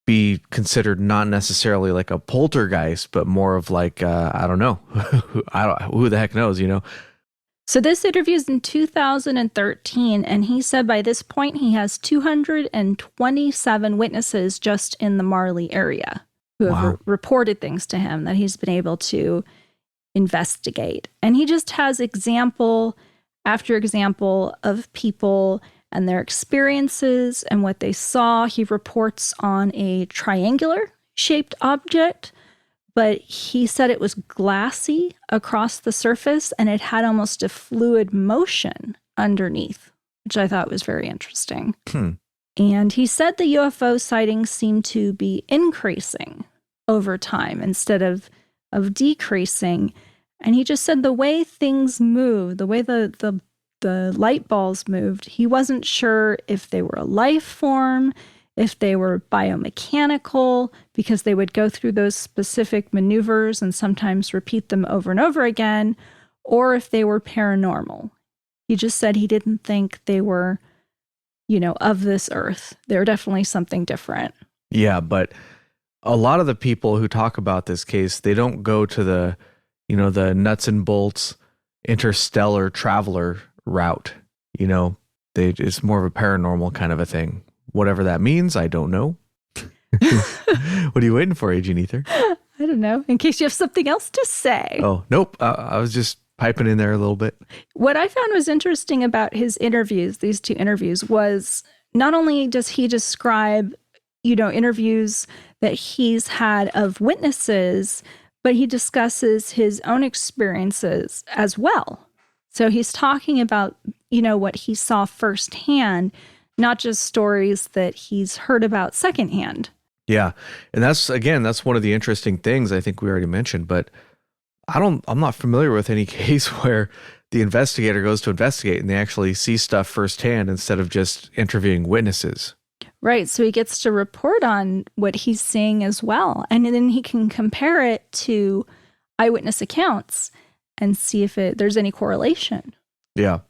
be considered not necessarily like a poltergeist, but more of like, I don't know, who the heck knows, you know? So this interview is in 2013, and he said by this point he has 227 witnesses just in the Marley area who have reported things to him that he's been able to investigate. And he just has example after example of people and their experiences and what they saw. He reports on a triangular shaped object, but he said it was glassy across the surface and it had almost a fluid motion underneath, which I thought was very interesting. And he said the UFO sightings seem to be increasing over time instead of decreasing. And he just said the way things move, the way the light balls moved, he wasn't sure if they were a life form, if they were biomechanical, because they would go through those specific maneuvers and sometimes repeat them over and over again, or if they were paranormal. He just said he didn't think they were, you know, of this earth. They were definitely something different. Yeah, but a lot of the people who talk about this case, they don't go to the, you know, the nuts and bolts interstellar traveler route. You know, it's more of a paranormal kind of a thing. Whatever that means, I don't know. What are you waiting for, Agent Ether? I don't know. In case you have something else to say. Oh, nope. I was just piping in there a little bit. What I found was interesting about his interviews, these two interviews, was not only does he describe, you know, interviews that he's had of witnesses, but he discusses his own experiences as well. So he's talking about, you know, what he saw firsthand, not just stories that he's heard about secondhand. Yeah. And that's one of the interesting things I think we already mentioned, but I'm not familiar with any case where the investigator goes to investigate and they actually see stuff firsthand instead of just interviewing witnesses. Right. So he gets to report on what he's seeing as well. And then he can compare it to eyewitness accounts and see if there's any correlation. Yeah.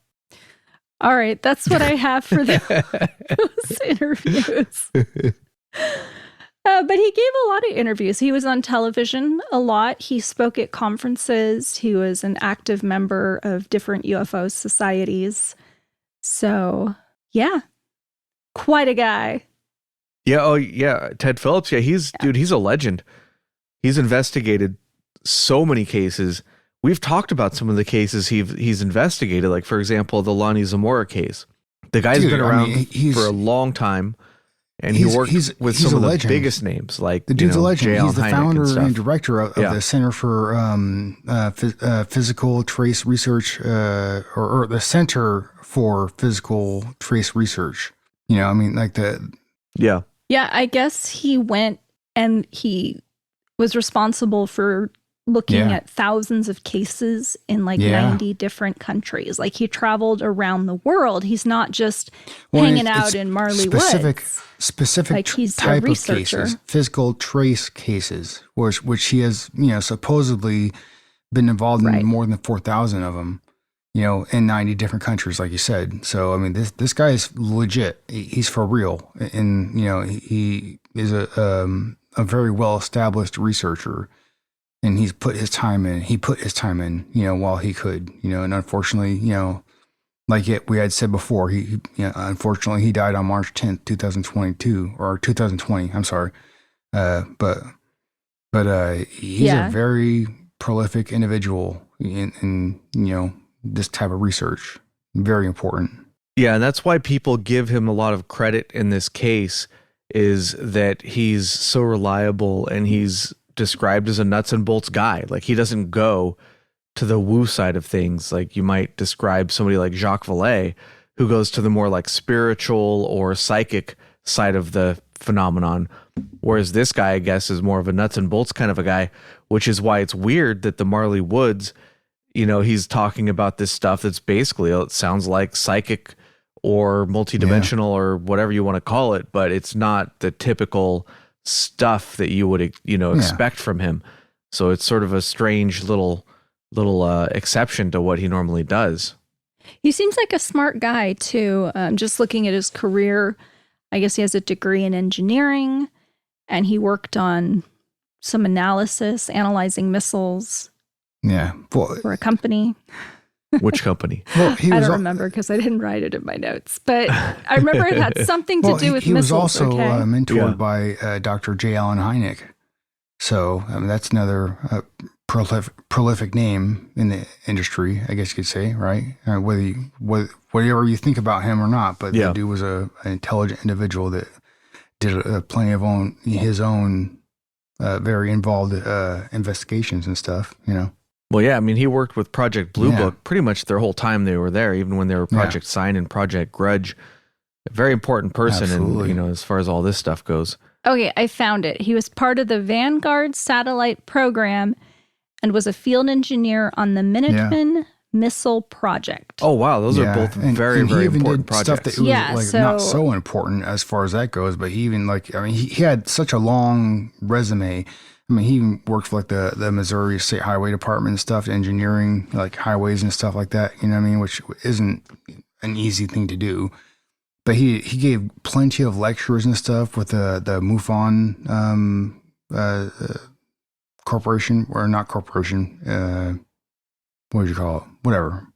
All right. That's what I have for those interviews. But he gave a lot of interviews. He was on television a lot. He spoke at conferences. He was an active member of different UFO societies. So, yeah, quite a guy. Yeah. Oh, yeah. Ted Phillips. Yeah. He's a legend. He's investigated so many cases. We've talked about some of the cases he's investigated. Like, for example, the Lonnie Zamora case. The guy's been around for a long time. And he worked with some of the biggest names, like the dude's a legend. He's the founder and director of Yeah. the Center for Physical Trace Research, or the Center for Physical Trace Research. You know, I mean, like Yeah. Yeah, I guess he went and he was responsible for looking at thousands of cases in like 90 different countries. Like he traveled around the world. He's not just hanging out in Marley Woods. Specific like he's type a of researcher. cases, physical trace cases, which he has, you know, supposedly been involved in more than 4,000 of them, you know, in 90 different countries, like you said. So, I mean, this guy is legit. He's for real. And, you know, he is a very well-established researcher. And he's put his time in. He put his time in, you know, while he could, you know. And unfortunately, you know, like we had said before, he unfortunately he died on March 10th, 2022 or 2020. I'm sorry, but he's a very prolific individual in you know this type of research. Very important. Yeah, and that's why people give him a lot of credit in this case. Is that he's so reliable and he's described as a nuts and bolts guy. Like he doesn't go to the woo side of things. Like you might describe somebody like Jacques Vallée, who goes to the more like spiritual or psychic side of the phenomenon. Whereas this guy, I guess, is more of a nuts and bolts kind of a guy, which is why it's weird that the Marley Woods, you know, he's talking about this stuff that's basically, it sounds like psychic or multidimensional or whatever you want to call it, but it's not the typical stuff that you would, you know, expect from him. So it's sort of a strange little exception to what he normally does. He seems like a smart guy too. Just looking at his career, I guess he has a degree in engineering, and he worked on some analysis, analyzing missiles. Yeah, for a company. Which company? Well, I don't remember because I didn't write it in my notes, but I remember it had something to do with he missiles. He was also mentored by Dr. J. Allen Hynek. So I mean, that's another prolific name in the industry, I guess you could say, right? Whatever you think about him or not, but the dude was an intelligent individual that did plenty of his own very involved investigations and stuff, you know. Well, yeah, I mean, he worked with Project Blue Book pretty much their whole time they were there, even when they were Project Sign and Project Grudge. A very important person, and you know, as far as all this stuff goes. Okay, I found it. He was part of the Vanguard satellite program and was a field engineer on the Minuteman missile project. Oh wow, those are both very important projects. Stuff that was not so important as far as that goes, but he even he had such a long resume. I mean, he even worked for like the Missouri State Highway Department and stuff, engineering like highways and stuff like that. You know what I mean? Which isn't an easy thing to do. But he gave plenty of lectures and stuff with the MUFON corporation, or not corporation. What would you call it? Whatever.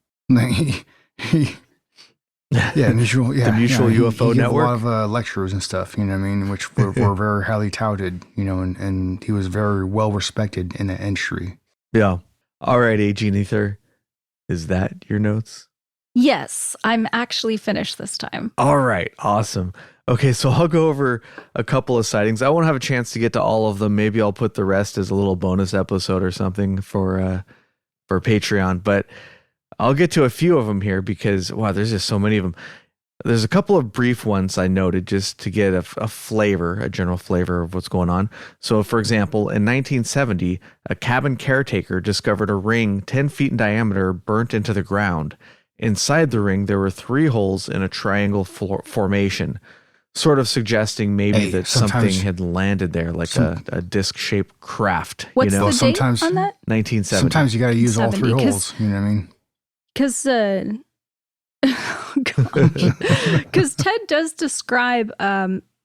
The mutual UFO he network. A lot of lectures and stuff, you know what I mean, which were very highly touted, you know, and he was very well respected in the industry. Yeah. All right, Agent Ether, is that your notes? Yes, I'm actually finished this time. All right, awesome. Okay, so I'll go over a couple of sightings. I won't have a chance to get to all of them. Maybe I'll put the rest as a little bonus episode or something for Patreon, but I'll get to a few of them here because, wow, there's just so many of them. There's a couple of brief ones I noted just to get a general flavor of what's going on. So, for example, in 1970, a cabin caretaker discovered a ring 10 feet in diameter burnt into the ground. Inside the ring, there were 3 holes in a triangle formation, sort of suggesting maybe that something had landed there, like a disc-shaped craft. What's the date on that? 1970. Sometimes you got to use all 3 holes. You know what I mean? Because Ted does describe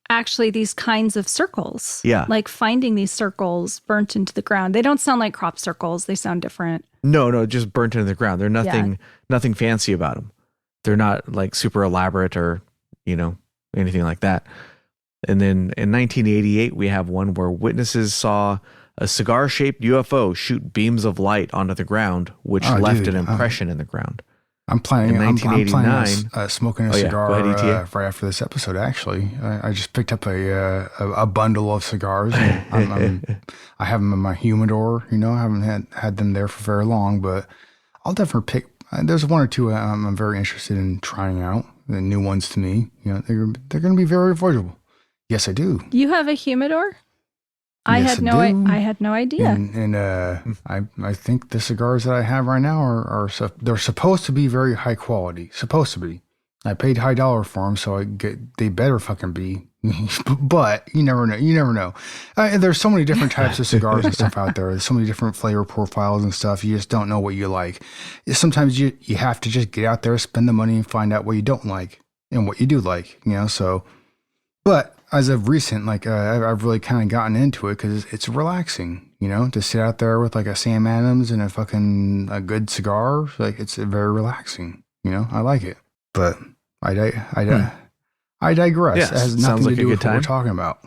actually these kinds of circles. Yeah. Like finding these circles burnt into the ground. They don't sound like crop circles. They sound different. No, just burnt into the ground. They're nothing fancy about them. They're not like super elaborate or, anything like that. And then in 1988, we have one where witnesses saw a cigar-shaped UFO shoot beams of light onto the ground, which left an impression in the ground. I'm planning. In 1989, on smoking a cigar Go ahead, ETA. right after this episode. Actually, I just picked up a bundle of cigars. And I have them in my humidor. I haven't had them there for very long, but I'll definitely pick. There's one or two I'm very interested in trying out. The new ones to me. They're going to be very affordable. Yes, I do. You have a humidor? I had no idea. And I think the cigars that I have right now are they're supposed to be very high quality. Supposed to be. I paid high dollar for them, so they better fucking be. But you never know. You never know. There's so many different types of cigars and stuff out there. There's so many different flavor profiles and stuff. You just don't know what you like. Sometimes you have to just get out there, spend the money, and find out what you don't like and what you do like. So, but. As of recent, I've really kind of gotten into it because it's relaxing, to sit out there with like a Sam Adams and a good cigar. It's very relaxing, I like it. But I digress. Yeah, It has nothing like to do with what time. we're talking about.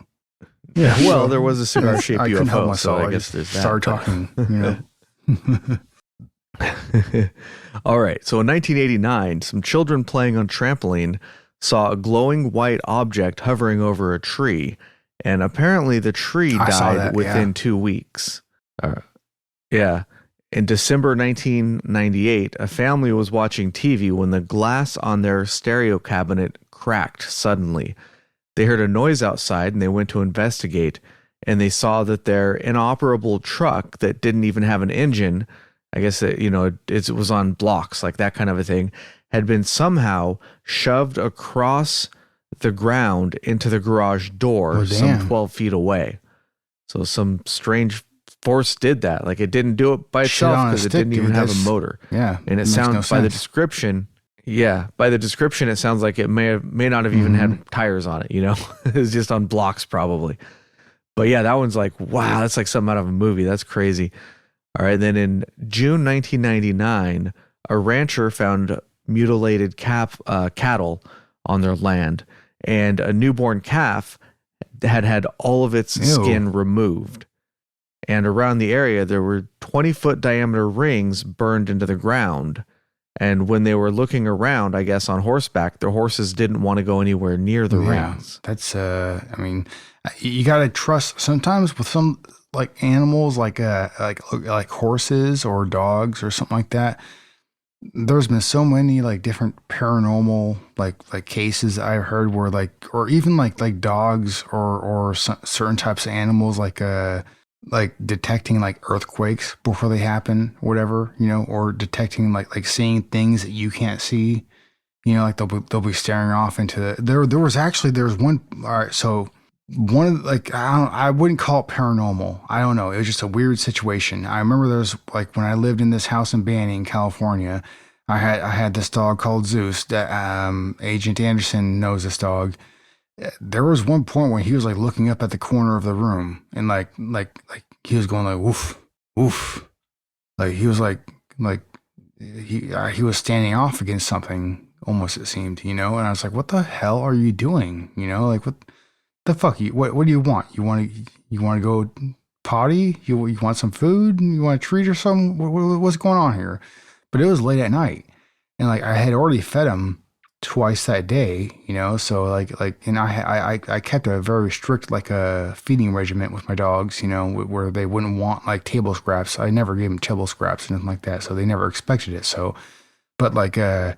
Yeah. Well, there was a cigar-shaped I couldn't help UFO, myself. so I guess there's that. Started talking, All right. So in 1989, some children playing on trampoline saw a glowing white object hovering over a tree, and apparently the tree died within 2 weeks. Yeah. In December 1998, a family was watching TV when the glass on their stereo cabinet cracked suddenly. They heard a noise outside and they went to investigate, and they saw that their inoperable truck that didn't even have an engine, I guess it was on blocks, like that kind of a thing, had been somehow shoved across the ground into the garage door some 12 feet away. So some strange force did that. Like it didn't do it by itself because it didn't even have a motor. Yeah. And it sounds by the description, it sounds like it may not have even had tires on it, It was just on blocks probably. But yeah, that one's like, wow, that's like something out of a movie. That's crazy. All right. Then in June 1999, a rancher found mutilated cattle on their land, and a newborn calf had all of its skin removed. And around the area, there were 20-foot diameter rings burned into the ground. And when they were looking around, I guess on horseback, their horses didn't want to go anywhere near the rings. That's you got to trust sometimes with some like animals, like horses or dogs or something like that. There's been so many like different paranormal like cases I've heard where or even like dogs or certain types of animals like detecting like earthquakes before they happen, whatever, or detecting like seeing things that you can't see, like they'll be staring off into there was one. All right, so one of I wouldn't call it paranormal. I don't know. It was just a weird situation. I remember there's like when I lived in this house in Banning, California, I had this dog called Zeus that Agent Anderson knows this dog. There was one point when he was like looking up at the corner of the room and like he was going like woof woof, like he was like he was standing off against something almost, it seemed, and I was like, what the hell are you doing? Like what the fuck? What do you want? You want to go potty? You want some food? You want a treat or something? What's going on here? But it was late at night, and like I had already fed him twice that day, so and I kept a very strict feeding regimen with my dogs, where they wouldn't want like table scraps. I never gave them table scraps and nothing like that, so they never expected it. So, but it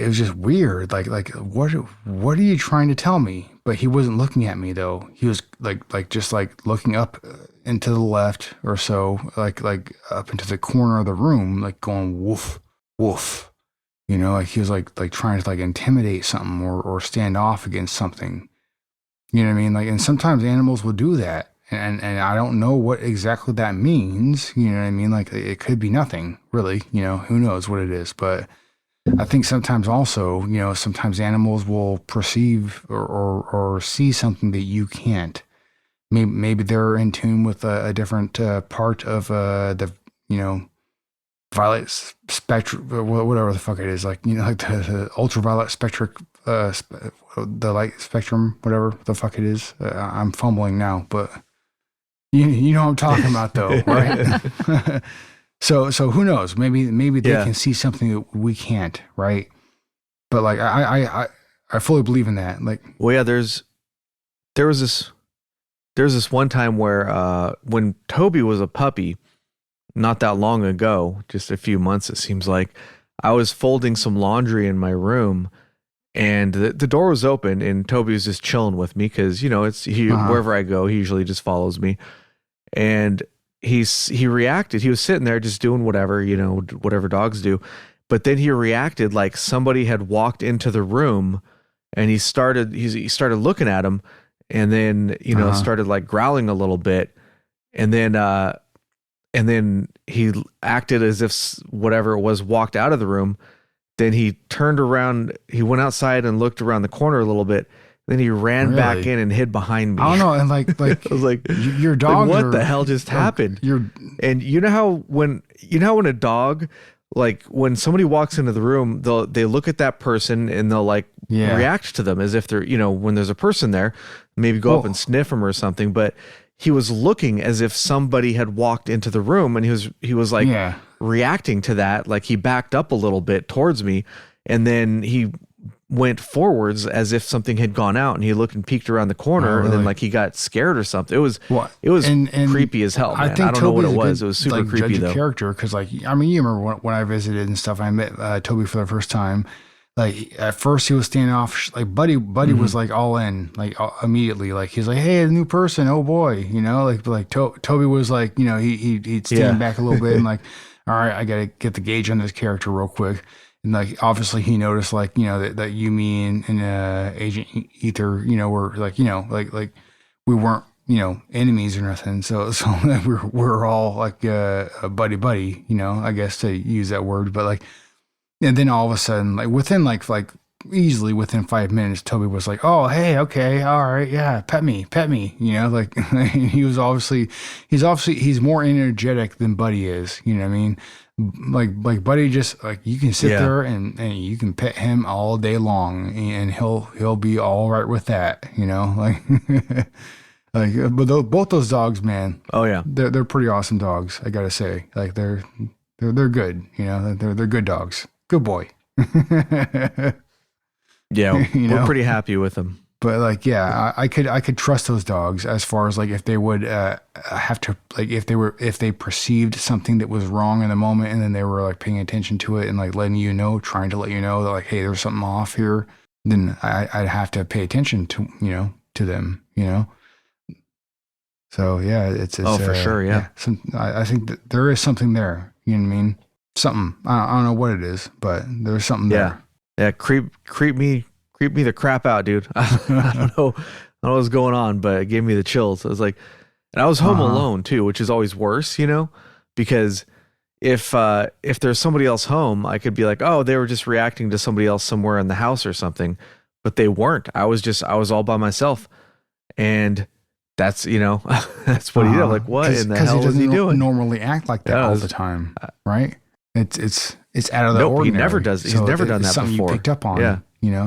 was just weird. What are you trying to tell me? But he wasn't looking at me though. He was just looking up into the left or so, like up into the corner of the room, like going woof, woof. He was like trying to intimidate something or stand off against something. You know what I mean? And sometimes animals will do that. And I don't know what exactly that means. You know what I mean? It could be nothing really, who knows what it is, but I think sometimes also, sometimes animals will perceive or see something that you can't. Maybe they're in tune with a different part of the, violet spectrum, whatever the fuck it is, like, like the ultraviolet spectrum, the light spectrum, whatever the fuck it is. I'm fumbling now, but you know what I'm talking about though, right? So who knows? Maybe they can see something that we can't, right? But like I fully believe in that. Like, well, yeah, there was this one time where when Toby was a puppy, not that long ago, just a few months it seems like, I was folding some laundry in my room, and the door was open, and Toby was just chilling with me because wherever I go, he usually just follows me, and he reacted. He was sitting there just doing whatever, whatever dogs do, but then he reacted like somebody had walked into the room, and he started looking at him, and then started like growling a little bit, and then he acted as if whatever it was walked out of the room. Then he turned around, he went outside and looked around the corner a little bit. Then he ran back in and hid behind me. I don't know. And like I was like, your dog, like, what the hell just happened? And you know how when a dog, like when somebody walks into the room, they look at that person and they'll like react to them as if they're, when there's a person there, maybe go up and sniff them or something. But he was looking as if somebody had walked into the room, and he was like reacting to that. Like he backed up a little bit towards me, and then he went forwards as if something had gone out, and he looked and peeked around the corner, and then like he got scared or something. It was and creepy as hell, man. I don't know what it was. It was super creepy though. Character, because like, I mean, you remember when I visited and stuff, I met Toby for the first time. Like at first he was standoff, like Buddy was like all in, like immediately, like he's like, hey, a new person, oh boy, like Toby was like, he'd stand back a little bit and like, all right, I gotta get the gauge on this character real quick. And like obviously he noticed like, that you, me, and Agent Ether, were like, like we weren't, enemies or nothing. So we're all like a buddy, I guess, to use that word, but like. And then all of a sudden, like within like easily within 5 minutes, Toby was like, "Oh, hey, okay, all right, yeah, pet me," like he's more energetic than Buddy is, you know what I mean? Like Buddy just like you can sit there and you can pet him all day long and he'll be all right with that, like like but both those dogs, man. Oh yeah, they're pretty awesome dogs, I gotta say. Like they're good, they're good dogs. Good boy. Yeah, we're pretty happy with them. But like, yeah, I could trust those dogs as far as like if they would have to, like if they perceived something that was wrong in the moment, and then they were like paying attention to it and like trying to let you know that like, hey, there's something off here, then I'd have to pay attention to to them, So yeah, it's for sure, yeah. I think that there is something there. You know what I mean? Something. I don't know what it is, but there's something there. Yeah, creep me the crap out, dude. I don't know what's going on, but it gave me the chills. I was like, and I was home alone too, which is always worse, because if there's somebody else home, I could be like, oh, they were just reacting to somebody else somewhere in the house or something, but they weren't. I was all by myself, and that's that's what he did. I'm like, what in the hell is he doing? Normally act like that all the time, right? It's out of the ordinary. He never does. He's never done that something before. You picked up on. Yeah,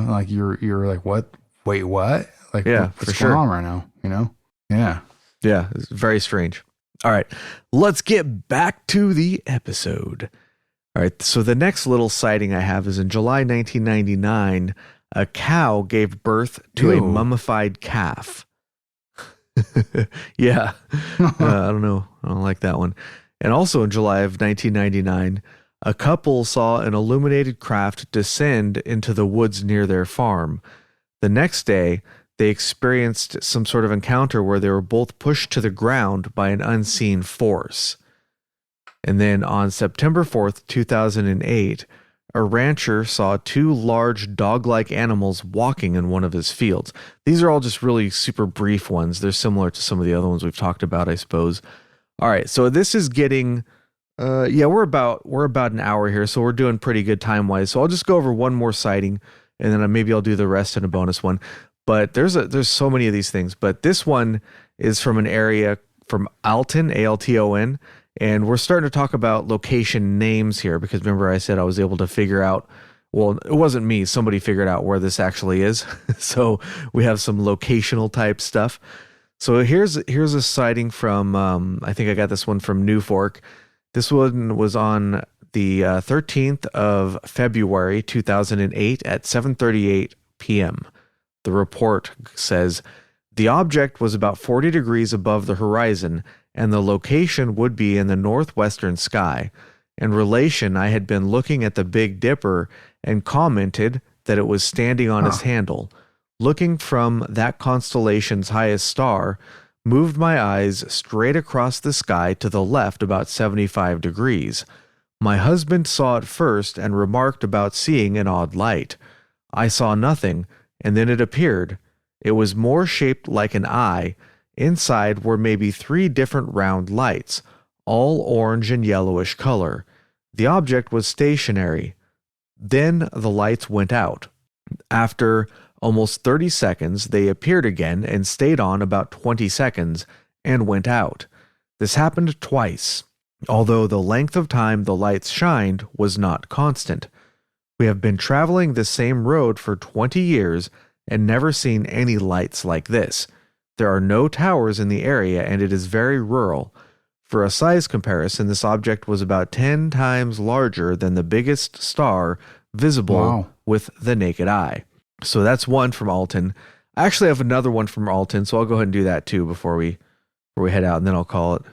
like you're like, what? Wait, what? Like, what's going on right now? Yeah, it's very strange. All right, let's get back to the episode. All right, so the next little sighting I have is in July 1999. A cow gave birth to a mummified calf. Yeah, I don't know. I don't like that one. And also in July of 1999, a couple saw an illuminated craft descend into the woods near their farm. The next day, they experienced some sort of encounter where they were both pushed to the ground by an unseen force. And then on September 4th, 2008, a rancher saw two large dog-like animals walking in one of his fields. These are all just really super brief ones. They're similar to some of the other ones we've talked about, I suppose. All right, so this is getting Yeah, we're about an hour here, so we're doing pretty good time wise. So I'll just go over one more sighting, and then maybe I'll do the rest in a bonus one. But there's so many of these things. But this one is from an area from Alton, Alton, and we're starting to talk about location names here because remember I said I was able to figure out. Well, it wasn't me. Somebody figured out where this actually is. So we have some locational type stuff. So here's a sighting from I think I got this one from New Fork. This one was on the 13th of February 2008 at 7:38 p.m. The report says the object was about 40 degrees above the horizon and the location would be in the northwestern sky. In relation, I had been looking at the Big Dipper and commented that it was standing on its handle. Looking from that constellation's highest star, moved my eyes straight across the sky to the left about 75 degrees. My husband saw it first and remarked about seeing an odd light. I saw nothing, and then it appeared. It was more shaped like an eye. Inside were maybe 3 different round lights, all orange and yellowish color. The object was stationary. Then the lights went out. After almost 30 seconds, they appeared again and stayed on about 20 seconds and went out. This happened twice, although the length of time the lights shined was not constant. We have been traveling the same road for 20 years and never seen any lights like this. There are no towers in the area and it is very rural. For a size comparison, this object was about 10 times larger than the biggest star visible with the naked eye. So that's one from Alton. I actually have another one from Alton, so I'll go ahead and do that too before we head out, and then I'll call it.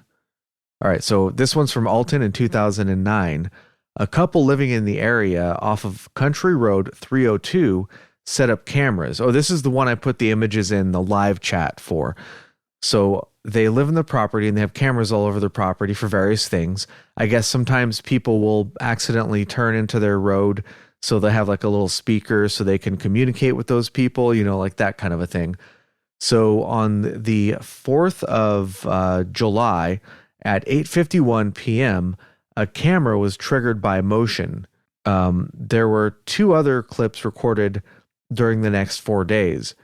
All right, so this one's from Alton in 2009. A couple living in the area off of Country Road 302 set up cameras. Oh, this is the one I put the images in the live chat for. So they live in the property and they have cameras all over their property for various things. I guess sometimes people will accidentally turn into their road, so they have like a little speaker so they can communicate with those people, like that kind of a thing. So on the 4th of July at 8:51 p.m., a camera was triggered by motion. There were 2 other clips recorded during the next 4 days.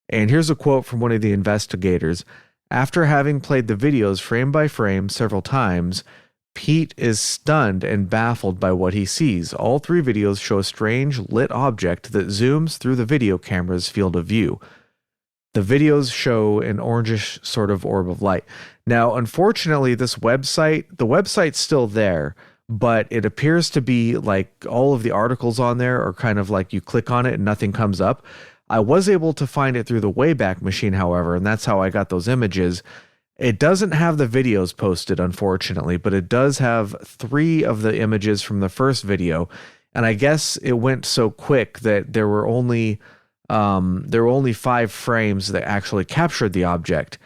And here's a quote from one of the investigators. After having played the videos frame by frame several times, Pete is stunned and baffled by what he sees. All 3 videos show a strange lit object that zooms through the video camera's field of view. The videos show an orangish sort of orb of light. Now, unfortunately, the website's still there, but it appears to be like all of the articles on there are kind of like you click on it and nothing comes up. I was able to find it through the Wayback Machine, however, and that's how I got those images. It doesn't have the videos posted, unfortunately, but it does have 3 of the images from the first video. And I guess it went so quick that there were only 5 frames that actually captured the object.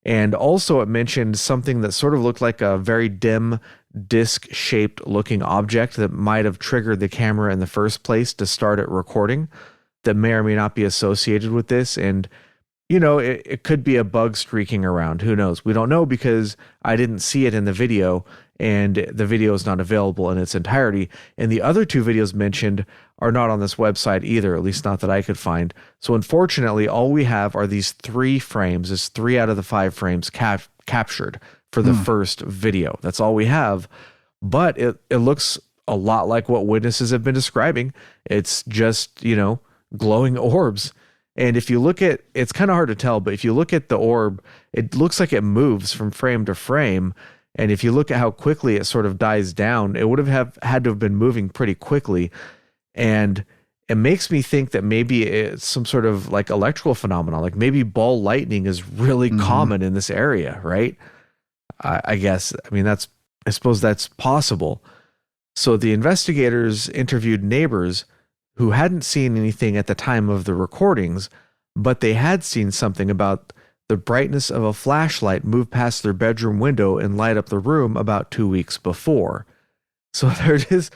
And also it mentioned something that sort of looked like a very dim disc-shaped looking object that might have triggered the camera in the first place to start it recording that may or may not be associated with this. And it could be a bug streaking around. Who knows? We don't know because I didn't see it in the video and the video is not available in its entirety. And the other 2 videos mentioned are not on this website either, at least not that I could find. So unfortunately, all we have are these 3 frames. It's 3 out of the 5 frames captured for the first video. That's all we have. But it looks a lot like what witnesses have been describing. It's just, glowing orbs. And if you look at, it's kind of hard to tell, but if you look at the orb, it looks like it moves from frame to frame. And if you look at how quickly it sort of dies down, it would have had to have been moving pretty quickly. And it makes me think that maybe it's some sort of like electrical phenomenon, like maybe ball lightning is really common in this area, right? I guess, I suppose that's possible. So the investigators interviewed neighbors who hadn't seen anything at the time of the recordings, but they had seen something about the brightness of a flashlight move past their bedroom window and light up the room about 2 weeks before. So they're just,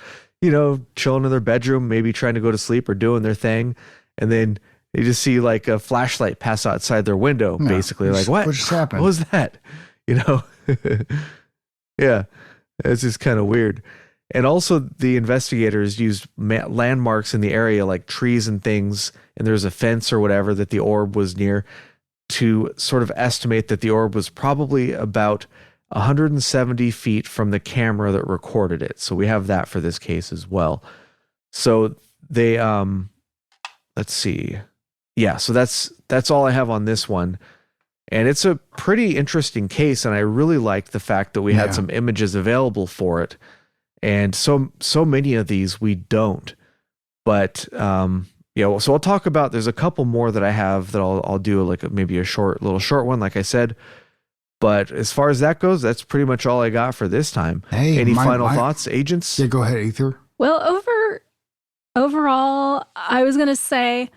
chilling in their bedroom, maybe trying to go to sleep or doing their thing. And then you just see like a flashlight pass outside their window, basically. Like, what? What just happened? What was that? Yeah. It's just kind of weird. And also, the investigators used landmarks in the area, like trees and things, and there's a fence or whatever that the orb was near, to sort of estimate that the orb was probably about 170 feet from the camera that recorded it. So we have that for this case as well. So they, let's see. Yeah, so that's all I have on this one. And it's a pretty interesting case, and I really like the fact that we had some images available for it. And so many of these we don't. But so I'll talk about, there's a couple more that I have that I'll do like maybe a little short one, like I said. But as far as that goes, that's pretty much all I got for this time. Hey, any final thoughts, agents? Yeah, go ahead, Ether. Well, overall, I was going to say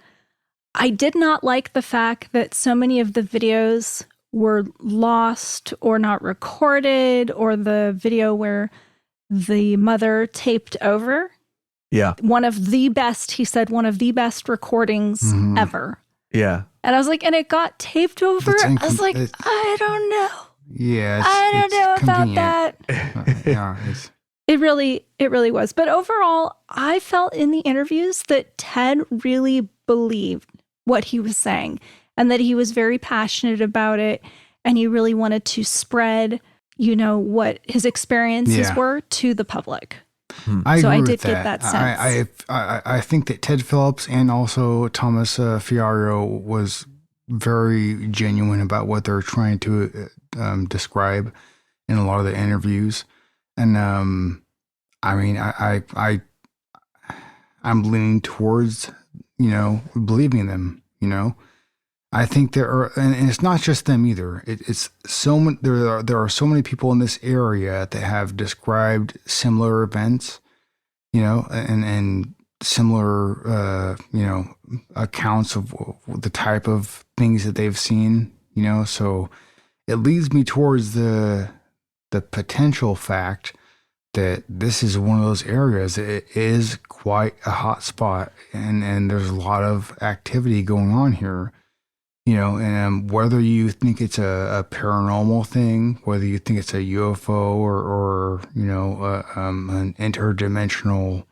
I did not like the fact that so many of the videos were lost or not recorded, or the video where the mother taped over. Yeah. One of the best, he said, one of the best recordings ever. Yeah. And I was like, and it got taped over? I was like, I don't know. Yeah. I don't know about that. Yeah. It really was. But overall, I felt in the interviews that Ted really believed what he was saying, and that he was very passionate about it, and he really wanted to spread, what his experiences were to the public. I did get that sense. I think that Ted Phillips and also Thomas Fiario was very genuine about what they're trying to describe in a lot of the interviews. And I'm leaning towards, believing them, I think there are, and it's not just them either. It's so many. There are so many people in this area that have described similar events, and similar, accounts of the type of things that they've seen, So it leads me towards the potential fact that this is one of those areas. It is quite a hot spot, and there's a lot of activity going on here. And whether you think it's a paranormal thing, whether you think it's a UFO or an interdimensional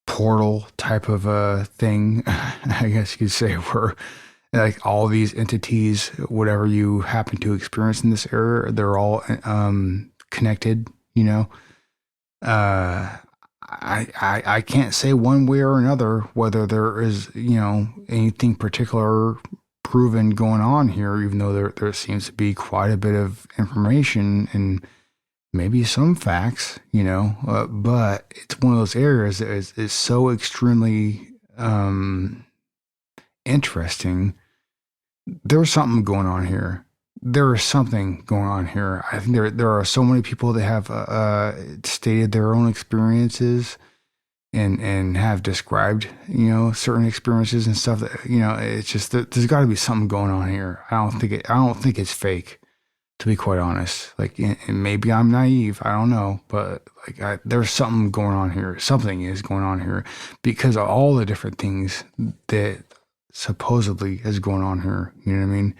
portal type of a thing, I guess you could say, where like all these entities, whatever you happen to experience in this area, they're all connected. I can't say one way or another whether there is anything particular proven going on here, even though there seems to be quite a bit of information and maybe some facts, but it's one of those areas that is so extremely interesting. There's something going on here. There is something going on here. I think there are so many people that have stated their own experiences and have described, certain experiences and stuff that, it's just there's got to be something going on here. I don't think it's fake, to be quite honest. Like, and maybe I'm naive. I don't know, but like, there's something going on here. Something is going on here because of all the different things that supposedly is going on here. You know what I mean?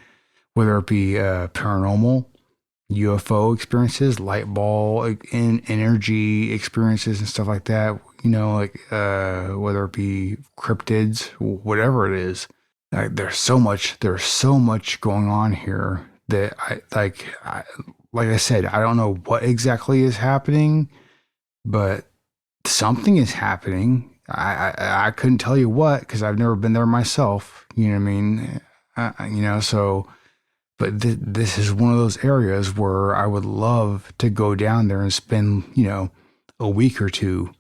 Whether it be paranormal, UFO experiences, light ball in energy experiences and stuff like that, whether it be cryptids, whatever it is. There's so much going on here that like I said, I don't know what exactly is happening, but something is happening. I couldn't tell you what, because I've never been there myself. You know what I mean? So. But this is one of those areas where I would love to go down there and spend, a week or two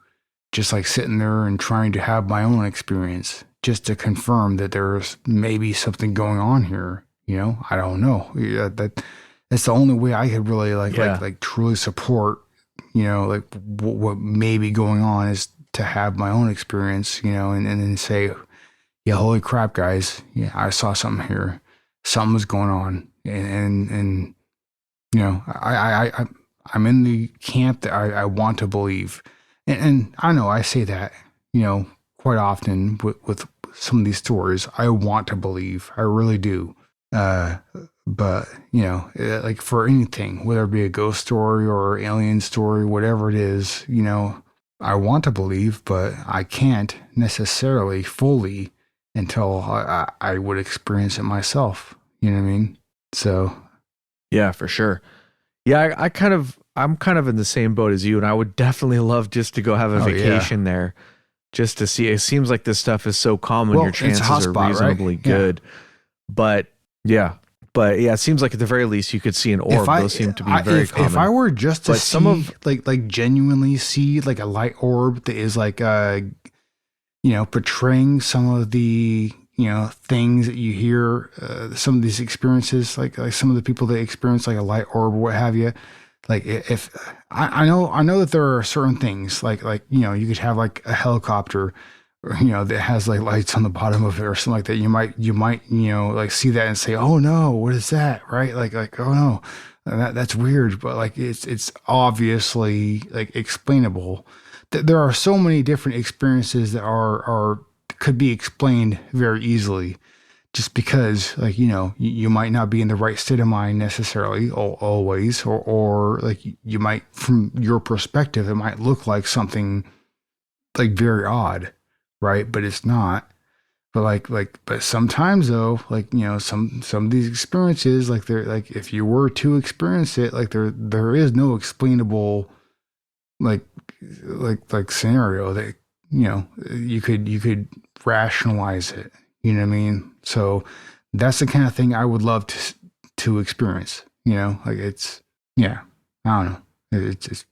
just like sitting there and trying to have my own experience just to confirm that there's maybe something going on here. I don't know. Yeah, that's the only way I could really like truly support, what may be going on is to have my own experience, and then say, yeah, holy crap, guys. Yeah, I saw something here. Something's going on. And I'm in the camp that I want to believe. And I know I say that, quite often with some of these stories. I want to believe. I really do. But, like for anything, whether it be a ghost story or alien story, whatever it is, I want to believe, but I can't necessarily fully until I would experience it myself. You know what I mean? So. Yeah, for sure. Yeah, I'm kind of in the same boat as you, and I would definitely love just to go have a vacation there, just to see. It seems like this stuff is so common, your chances are reasonably good. But yeah, it seems like at the very least you could see an orb. Those seem to be very common. If I were just to see, like genuinely see like a light orb that is like, portraying some of the things that you hear, some of these experiences, like some of the people that experience like a light orb or what have you. Like if I know that there are certain things like you could have like a helicopter, that has like lights on the bottom of it or something like that. You might like see that and say, oh no, what is that? Right? Like oh no, that's weird. But like it's obviously like explainable. There are so many different experiences that are could be explained very easily. Just because, like, you might not be in the right state of mind necessarily always, or like you might, from your perspective, it might look like something like very odd, right? But it's not. But but sometimes though, like, some of these experiences, like they're like, if you were to experience it, like there is no explainable, like scenario that, you could rationalize it. You know what I mean? So that's the kind of thing I would love to experience. Like I don't know. It's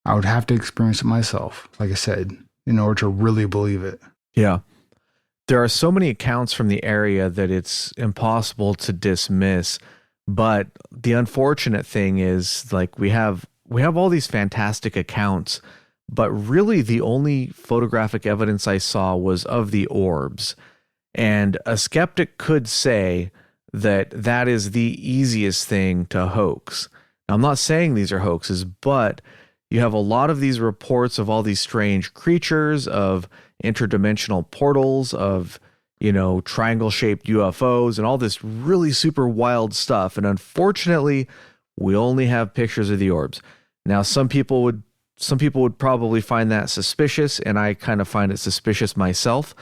I would have to experience it myself, like I said, in order to really believe it. Yeah. There are so many accounts from the area that it's impossible to dismiss. But the unfortunate thing is, like, we have all these fantastic accounts, but really the only photographic evidence I saw was of the orbs. And a skeptic could say that is the easiest thing to hoax. Now, I'm not saying these are hoaxes, but you have a lot of these reports of all these strange creatures, of interdimensional portals, of, triangle-shaped UFOs, and all this really super wild stuff. And unfortunately, we only have pictures of the orbs. Now, some people would probably find that suspicious, and I kind of find it suspicious myself.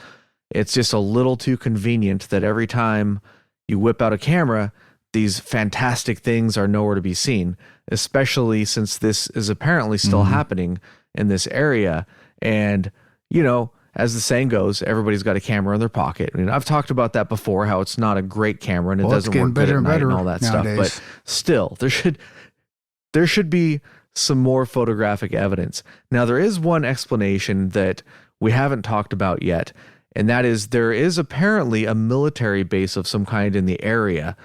It's just a little too convenient that every time you whip out a camera, these fantastic things are nowhere to be seen, especially since this is apparently still happening in this area. And, as the saying goes, everybody's got a camera in their pocket. I mean, I've talked about that before, how it's not a great camera and it doesn't work good at night and all that nowadays. Stuff. But still, there should be some more photographic evidence. Now, there is one explanation that we haven't talked about yet, and that is there is apparently a military base of some kind in the area.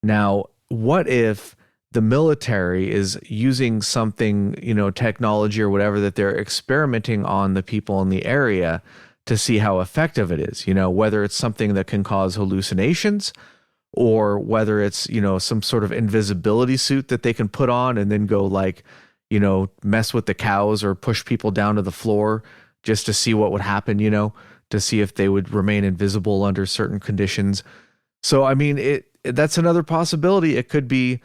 Now, what if the military is using something, technology or whatever, that they're experimenting on the people in the area to see how effective it is, whether it's something that can cause hallucinations, or whether it's, some sort of invisibility suit that they can put on and then go mess with the cows or push people down to the floor just to see what would happen, to see if they would remain invisible under certain conditions. So, I mean, that's another possibility. It could be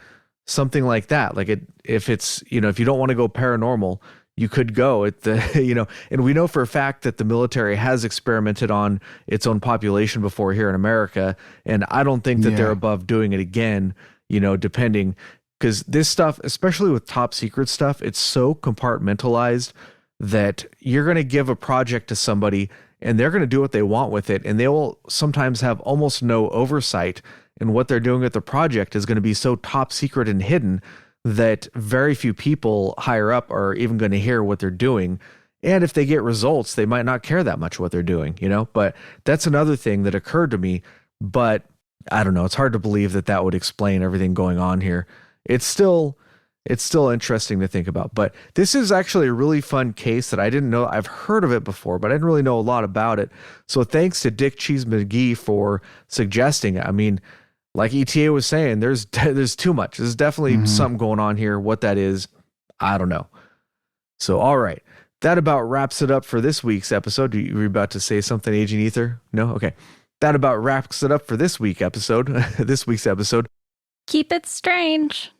something like that. Like if it's, if you don't want to go paranormal, you could go at the, and we know for a fact that the military has experimented on its own population before here in America. And I don't think that they're above doing it again, depending, because this stuff, especially with top secret stuff, it's so compartmentalized that you're going to give a project to somebody and they're going to do what they want with it. And they will sometimes have almost no oversight. And what they're doing with the project is going to be so top secret and hidden that very few people higher up are even going to hear what they're doing. And if they get results, they might not care that much what they're doing, But that's another thing that occurred to me. But I don't know. It's hard to believe that would explain everything going on here. It's still interesting to think about. But this is actually a really fun case that I didn't know. I've heard of it before, but I didn't really know a lot about it. So thanks to Dick Cheese McGee for suggesting it. I mean, like ETA was saying, there's too much. There's definitely something going on here. What that is, I don't know. So, all right. That about wraps it up for this week's episode. You were about to say something, Agent Ether? No? Okay. That about wraps it up for this week's episode. Keep it strange.